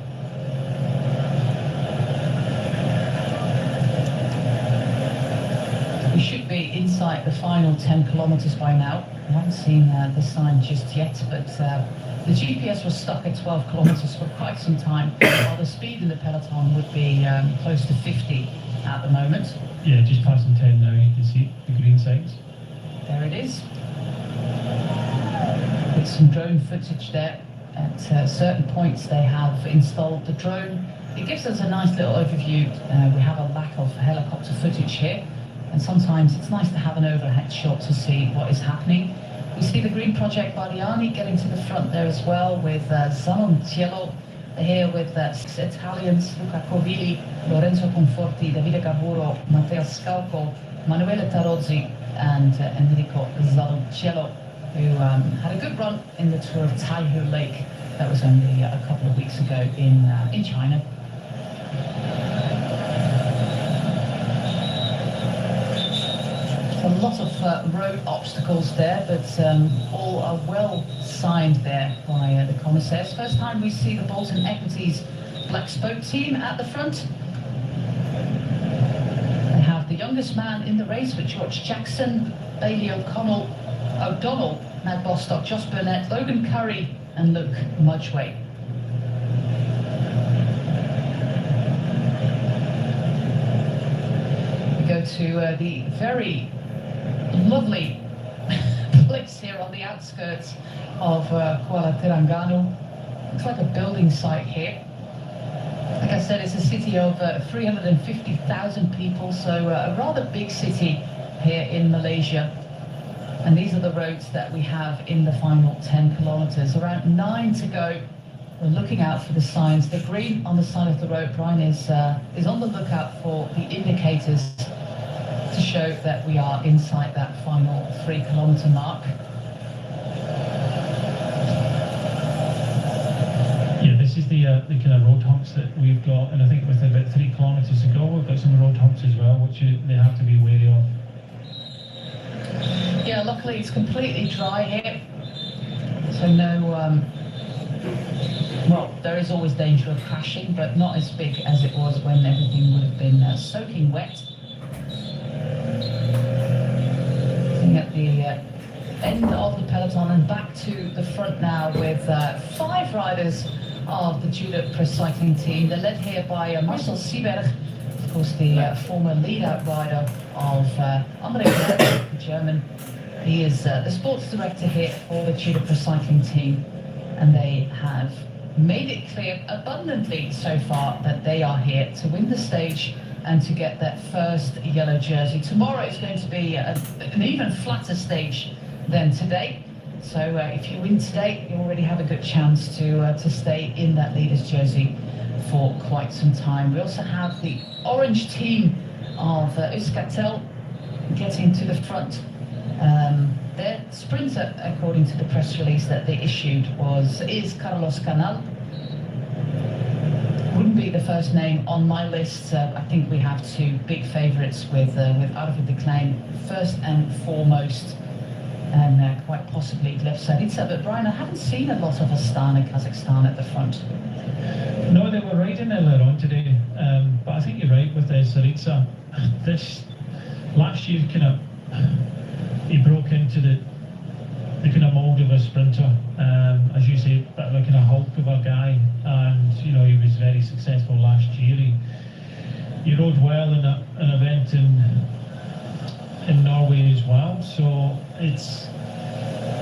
We should be inside the final 10 kilometres by now. I haven't seen the sign just yet, but the GPS was stuck at 12 kilometres for quite some time, while the speed in the peloton would be close to 50 at the moment. Yeah, just passing 10 now, you can see the green signs. There it is. With some drone footage there. At certain points they have installed the drone. It gives us a nice little overview. We have a lack of helicopter footage here, and sometimes it's nice to have an overhead shot to see what is happening. We see the Green Project Bardiani getting to the front there as well, with Zanon Cielo here with 6 Italians, Luca Covilli, Lorenzo Conforti, Davide Gaburo, Matteo Scalco, Manuele Tarozzi and Enrico Zanon-Cielo, who had a good run in the Tour of Taihu Lake. That was only a couple of weeks ago in China. A lot of road obstacles there, but all are well signed there by the commissaires. First time we see the Bolton Equities Black Spoke team at the front. They have the youngest man in the race with George Jackson, Bailey O'Donnell, Matt Bostock, Josh Burnett, Logan Curry and Luke Mudgway. We go to the very lovely place here on the outskirts of K.Terengganu. Looks like a building site here. Like I said, it's a city of 350,000 people, so a rather big city here in Malaysia. And these are the roads that we have in the final 10 kilometers. Around 9 to go. We're looking out for the signs. The green on the side of the road, Brian, is on the lookout for the indicators to show that we are inside that final 3 kilometer mark. Yeah, this is the kind of road humps that we've got, and I think with about 3 kilometers to go, we've got some road humps as well, which they have to be wary of. Yeah, luckily it's completely dry here, so no, well, there is always danger of crashing, but not as big as it was when everything would have been soaking wet. At the end of the peloton and back to the front now with 5 riders of the Tulip Pro Cycling team. They're led here by Marcel Sieberg, of course the former lead-out rider of André Kerteh, the German. He is the sports director here for the Tulip Pro Cycling team, and they have made it clear abundantly so far that they are here to win the stage and to get that first yellow jersey. Tomorrow is going to be an even flatter stage than today. So if you win today, you already have a good chance to stay in that leader's jersey for quite some time. We also have the orange team of Euskaltel getting to the front. Their sprinter, according to the press release that they issued, is Carlos Canal. Wouldn't be the first name on my list. I think we have 2 big favourites with Arvid de Klein first and foremost, and quite possibly Lev Saritsa. But Brian, I haven't seen a lot of Astana, Kazakhstan at the front. No, they were riding earlier on today, but I think you're right with Saritsa. This last year he broke into the kind of mould of a sprinter, as you say, a bit of a kind of hulk of a guy, and you know, he was very successful last year. He rode well in an event in Norway as well. So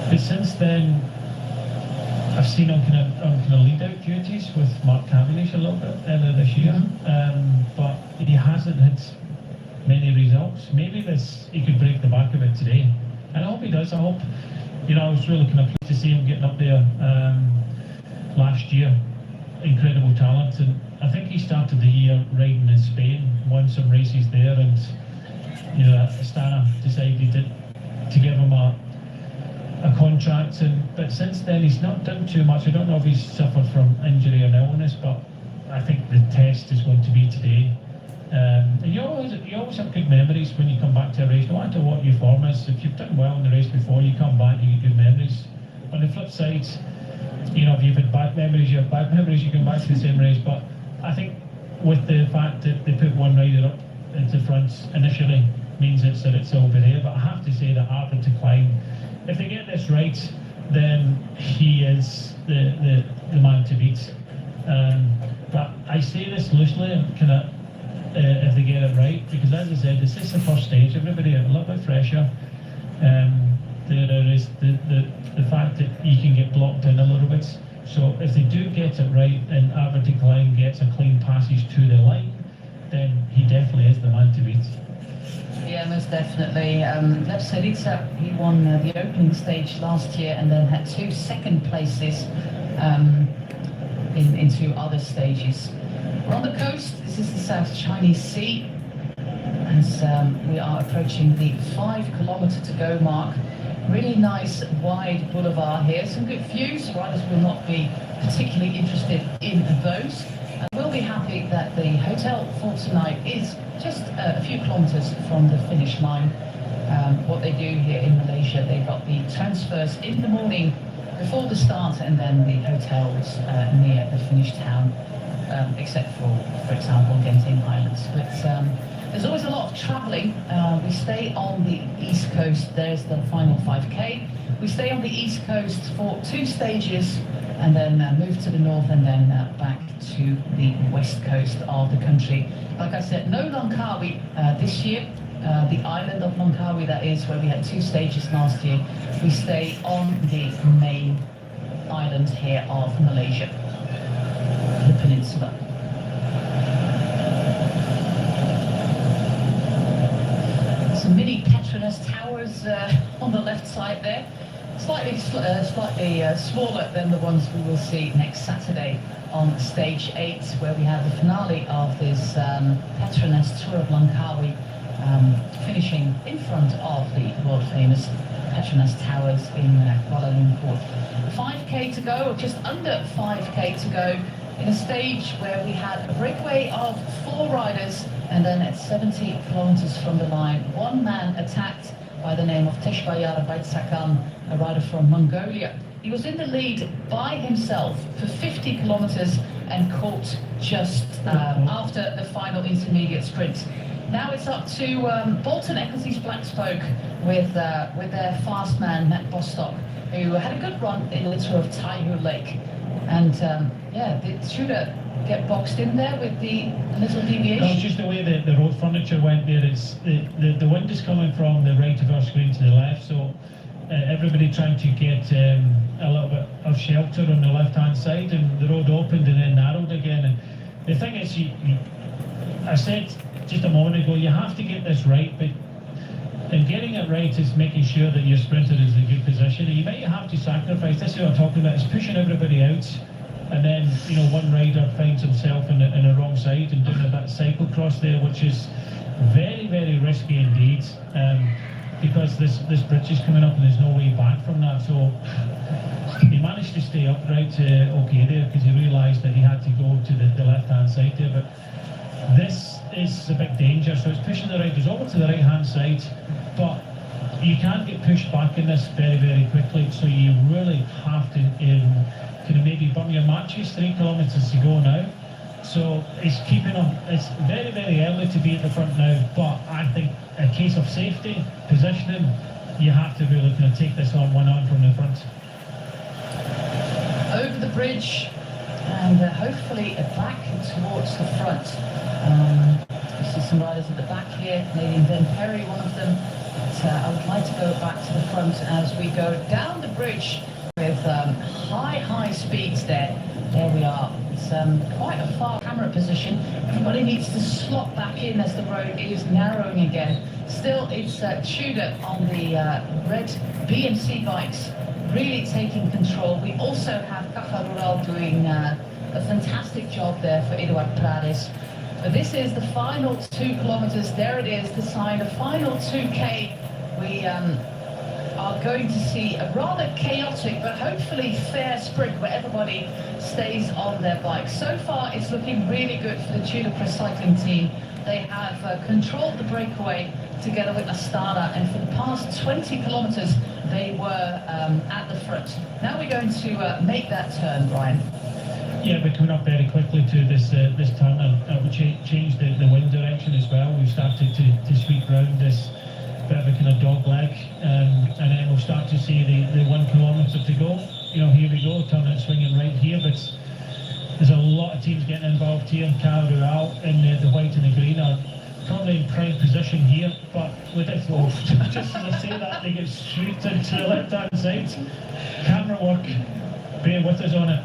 but since then I've seen him kind of lead out duties with Mark Cavendish a little bit earlier this year, but he hasn't had many results. Maybe he could break the back of it today, and I hope he does. I hope. You know, I was really kind of pleased to see him getting up there last year. Incredible talent, and I think he started the year riding in Spain, won some races there, and you know, Astana decided to give him a contract. But since then, he's not done too much. I don't know if he's suffered from injury or illness, but I think the test is going to be today. And you always have good memories when you come back to a race, no matter what your form is. If you've done well in the race before, you come back, you get good memories. On the flip side, you know, if you've had bad memories, you have bad memories, you come back to the same race. But I think with the fact that they put one rider up into front initially means that it's over there. But I have to say that Arvid de Klein, if they get this right, then he is the man to beat. But I say this loosely, kind of. If they get it right, because as I said, this is the first stage. Everybody a little bit fresher. There is the fact that you can get blocked in a little bit. So if they do get it right and Arvid de Klein gets a clean passage to the line, then he definitely is the man to beat. Yeah, most definitely. Lev Saritsa, he won the opening stage last year and then had 2 second places in 2 other stages. We're on the coast. This is the South Chinese Sea, as we are approaching the 5 kilometer to go mark. Really nice wide boulevard here. Some good views. Riders will not be particularly interested in those. And we'll be happy that the hotel for tonight is just a few kilometers from the finish line. What they do here in Malaysia, they've got the transfers in the morning before the start, and then the hotels near the finish town, except for example, Genting Highlands. But there's always a lot of travelling. We stay on the east coast. There's the final 5K. We stay on the east coast for 2 stages, and then move to the north, and then back to the west coast of the country. Like I said, no Langkawi this year. The island of Langkawi, that is, where we had 2 stages last year. We stay on the main island here of Malaysia, the peninsula. Some mini Petronas towers on the left side there. Slightly smaller than the ones we will see next Saturday on stage 8, where we have the finale of this Petronas Tour of Langkawi, finishing in front of the world famous Petronas Towers in Kuala Lumpur. 5K to go, or just under 5K to go, in a stage where we had a breakaway of 4 riders, and then at 70 kilometers from the line, one man attacked by the name of Teshbayar Baitsakan, a rider from Mongolia. He was in the lead by himself for 50 kilometers and caught just after the final intermediate sprint. Now it's up to Bolton Ecclesie's Black Spoke with their fast man, Matt Bostock, who had a good run in the Tour of Taihu Lake. And yeah, did Tudor get boxed in there with the little deviation? No, it's just the way the road furniture went there. It's the wind is coming from the right of our screen to the left, so everybody trying to get a little bit of shelter on the left-hand side, and the road opened and then narrowed again. And the thing is, I said just a moment ago, you have to get this right, but in getting it right is making sure that your sprinter is in a good position. And you might have to sacrifice, this is what I'm talking about, is pushing everybody out, and then, one rider finds himself in the wrong side and doing a bit of cyclocross there, which is very, very risky indeed, because this bridge is coming up and there's no way back from that. So he managed to stay upright okay there, because he realised that he had to go to the left-hand side there. But this is a big danger, so it's pushing the riders over to the right-hand side, but you can't get pushed back in this very, very quickly, so you really have to maybe burn your matches. 3 kilometres to go now, so it's keeping them. It's very, very early to be at the front now, but I think a case of safety, positioning, you have to really take this on one-on from the front. Over the bridge, and hopefully back towards the front. You see some riders at the back here, Canadian Ben Perry, one of them. But I would like to go back to the front as we go down the bridge with high speeds there. There we are. It's quite a far camera position. Everybody needs to slot back in as the road is narrowing again. Still, it's Tudor on the red BMC bikes, really taking control. We also have KUALA doing a fantastic job there for Eduard Prades. But this is the final 2 kilometers. There it is, the sign, the final 2K. We are going to see a rather chaotic but hopefully fair sprint where everybody stays on their bikes. So far, it's looking really good for the Tudor Pro Cycling team. They have controlled the breakaway together with Astana, and for the past 20 kilometers, they were at the front. Now we're going to make that turn, Brian. Yeah, we're coming up very quickly to this turn, and we changed the wind direction as well. We've started to sweep round this bit of a kind of dog leg, and then we'll start to see the 1 kilometre to go. Here we go, turning and swinging right here, but there's a lot of teams getting involved here. KUALA in the white and the green are probably in prime position here, but with it, just as I say that, they get swept into the left-hand side. Camera work, bear with us on it.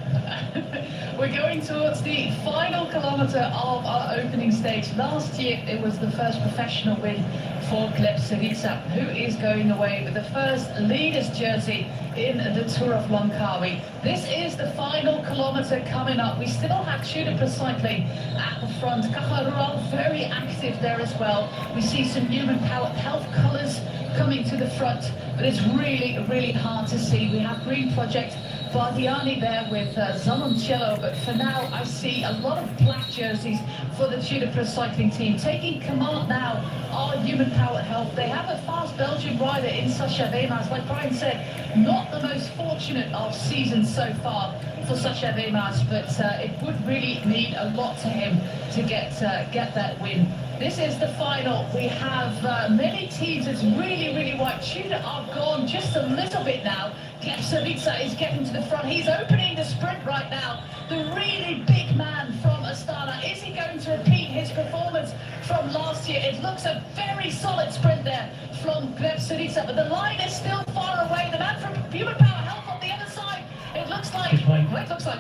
We're going towards the final kilometre of our opening stage. Last year, it was the first professional win for Gleb Syriza, who is going away with the first leader's jersey in the Tour of Langkawi. This is the final kilometre coming up. We still have Tudor Pro Cycling at the front. KUALA very active there as well. We see some human powered health colours coming to the front, but it's really, really hard to see. We have Green Project Bardiani there with Zamoncello, but for now I see a lot of black jerseys for the Tudor Pro cycling team. Taking command now are Human Power Health. They have a fast Belgian rider in Sacha Weemans. Like Brian said, not the most fortunate of seasons so far for Sacha Weemans, but it would really mean a lot to him to get that win. This is the final. We have many teams. It's really wide. Tudor are gone just a little bit now. Klepsevitsa is getting to the front. He's opening the sprint right now. The really big man from Astana. Is he going to repeat his performance from last year? It looks a very solid sprint there from Klepsevitsa, but the line is still far away. The man from Human Power Health on the other side. It looks like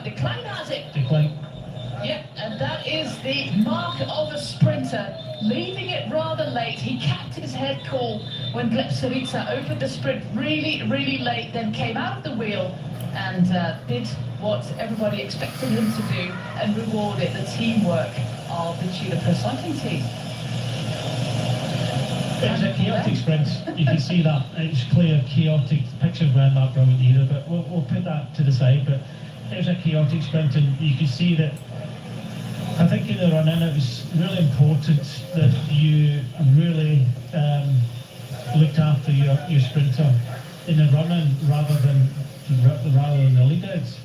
Decline has it. Decline. Yep, and that is the mark of a sprinter, leaving it rather late. He kept his head cool when Klepsevitsa opened the sprint really late, then came out of the wheel and did what everybody expected him to do and rewarded the teamwork of the Tudor Pro cycling team. It was a chaotic sprint. You can see that. It's clear, chaotic. Pictures weren't that brilliant either, but we'll put that to the side. But it was a chaotic sprint, and you can see that. I think in the run-in it was really important that you really looked after your sprinter in the run-in rather than the lead-outs.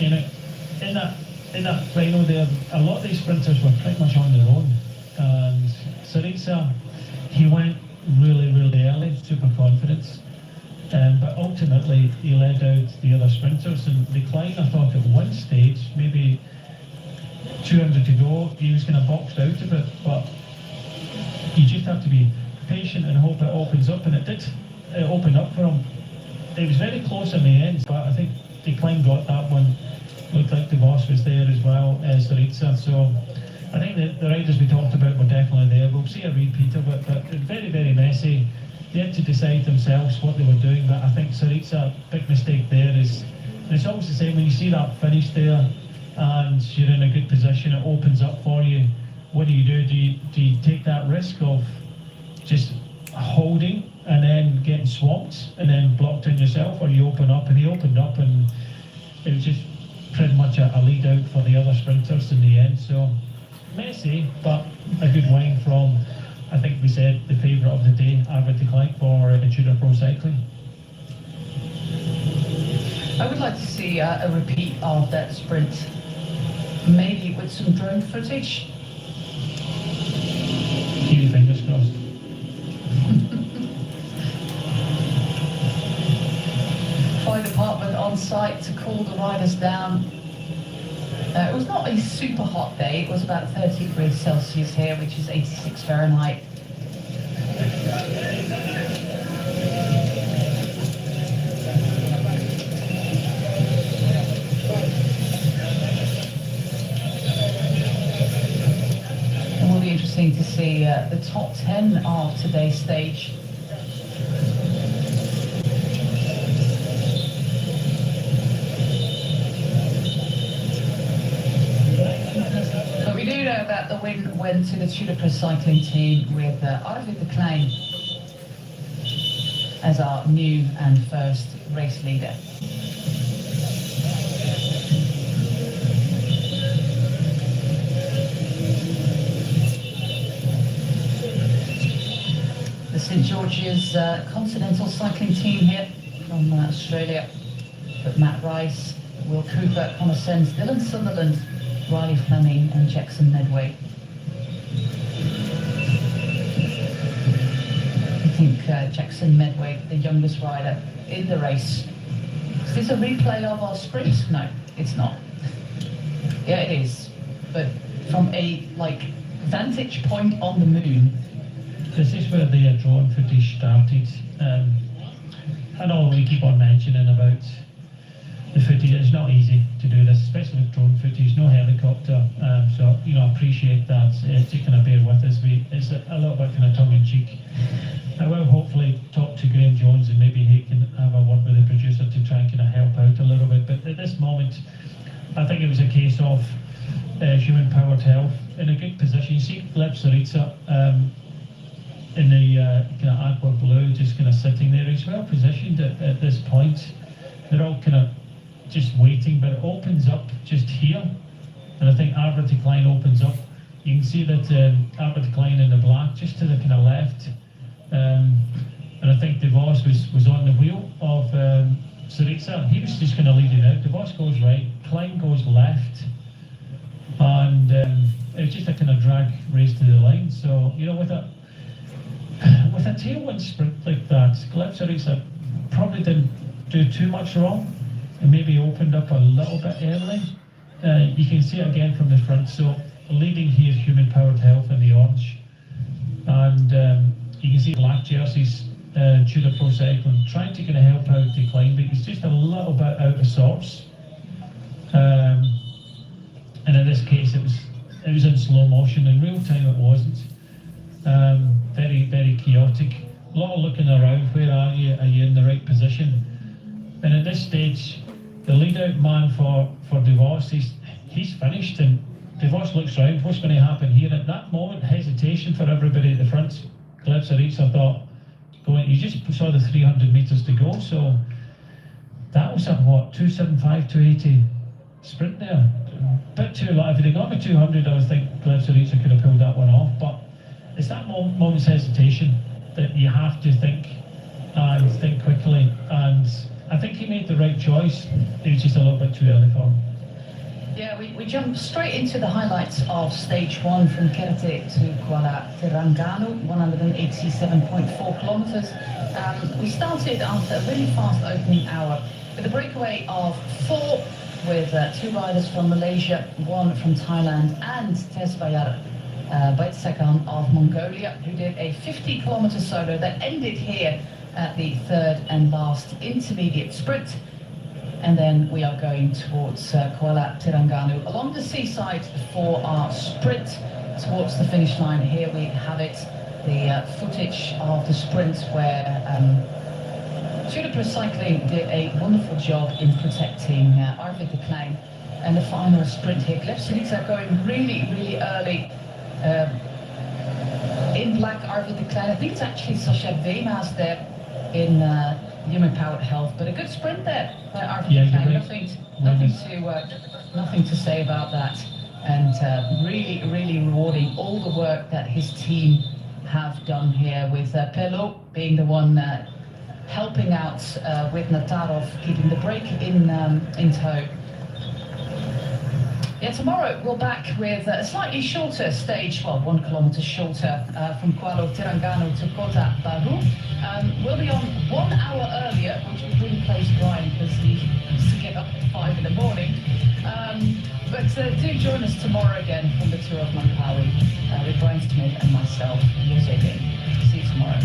In that final there, a lot of these sprinters were pretty much on their own, and Syriza, he went really early, super confidence, but ultimately he led out the other sprinters. And Decline, I thought at one stage, maybe 200 to go, he was kind of boxed out of it, but you just have to be patient and hope it opens up, and it did. It opened up for him. It was very close in the end, but I think Decline got that one. Looked like the boss was there as well as Syriza, so I think the riders we talked about were definitely there. We'll see a repeat of it, but very messy. They had to decide themselves what they were doing, but I think Syriza, big mistake there is, and it's always the same when you see that finish there and you're in a good position, it opens up for you. What do? Do you take that risk of just holding and then getting swamped and then blocked in yourself, or you open up? And he opened up, and it was just pretty much a lead out for the other sprinters in the end. So messy, but a good win from, I think we said, the favourite of the day, Arvid Decline for Tudor Pro Cycling. I would like to see a repeat of that sprint, maybe with some drone footage. Keep your fingers crossed. Fire department on site to cool the riders down. It was not a super hot day. It was about 30 degrees Celsius here, which is 86 Fahrenheit. It will be interesting to see the top 10 of today's stage. We do know that the win went to the Tudor Pro cycling team with Arvid Decline as our new and first race leader. The St George's Continental cycling team here from Australia, with Matt Rice, Will Cooper, Connor Sens, Dylan Sunderland, Riley Fleming and Jackson Medway. I think Jackson Medway, the youngest rider in the race. Is this a replay of our sprint? No, it's not. Yeah, it is. But from a vantage point on the moon. This is where the drone footage started. I know we keep on mentioning about the footage. It's not easy to do this, especially with drone footage, no helicopter. So, I appreciate that. Just kind of bear with us. It's a little bit kind of tongue-in-cheek. I will hopefully talk to Graham Jones, and maybe he can have a word with the producer to try and kind of help out a little bit. But at this moment, I think it was a case of Human Powered Health in a good position. You see Klepsevitsa in the kind of aqua blue, just kind of sitting there. He's well positioned at this point. They're all kind of just waiting, but it opens up just here. And I think Arbor Decline opens up. You can see that Arbor Decline in the black, just to the kind of left. And I think DeVos was on the wheel of Syriza. He was just kind of leading out. DeVos goes right, Klein goes left. And it was just a kind of drag race to the line. So, you know, with a tailwind sprint like that, Syriza probably didn't do too much wrong and maybe opened up a little bit early. You can see it again from the front. So leading here, Human Powered Health in the orange. And you can see black jerseys, Tudor Pro Cycling, trying to kind of help out Decline, but he's just a little bit out of sorts. And in this case, it was in slow motion. In real time, it wasn't. Very, very chaotic. A lot of looking around. Where are you? Are you in the right position? And at this stage, the lead-out man for DeVos, he's finished, and DeVos looks around. What's going to happen here? At that moment, hesitation for everybody at the front. Syriza thought, you just saw the 300 metres to go, so that was a, 275, 280 sprint there. A bit too light. If they'd gone to 200, I would think Syriza could have pulled that one off, but it's that moment's hesitation that you have to think and think quickly, and I think he made the right choice. It was just a little bit too early for him. Yeah, we jump straight into the highlights of stage one from Kerteh to K.Terengganu, 187.4 kilometers. We started after a really fast opening hour with a breakaway of 4 with 2 riders from Malaysia, 1 from Thailand, and Tesbayar Baitsekan of Mongolia, who did a 50-kilometer solo that ended here at the 3rd and last intermediate sprint. And then we are going towards K.Terengganu along the seaside for our sprint towards the finish line. Here we have it, the footage of the sprint where Tudor Pro Cycling did a wonderful job in protecting Arvid de Klein. And the final sprint here, Syriza going really, really early. In black, Arvid de Klein. I think it's actually Sasha Wemas there in Human Powered Health, but a good sprint there by Arvid de Klein. Nothing to say about that. And really, really rewarding all the work that his team have done here, with Pelot being the one helping out with Natarov, keeping the break in tow. Yeah, tomorrow we're back with a slightly shorter stage, 1 kilometer shorter, from K.Terengganu to Kota Baru. We'll be on 1 hour earlier, which will really plays Brian because he has to get up at 5 in the morning. But do join us tomorrow again from the Tour of Langkawi with Brian Smith and myself, Jose. See you tomorrow.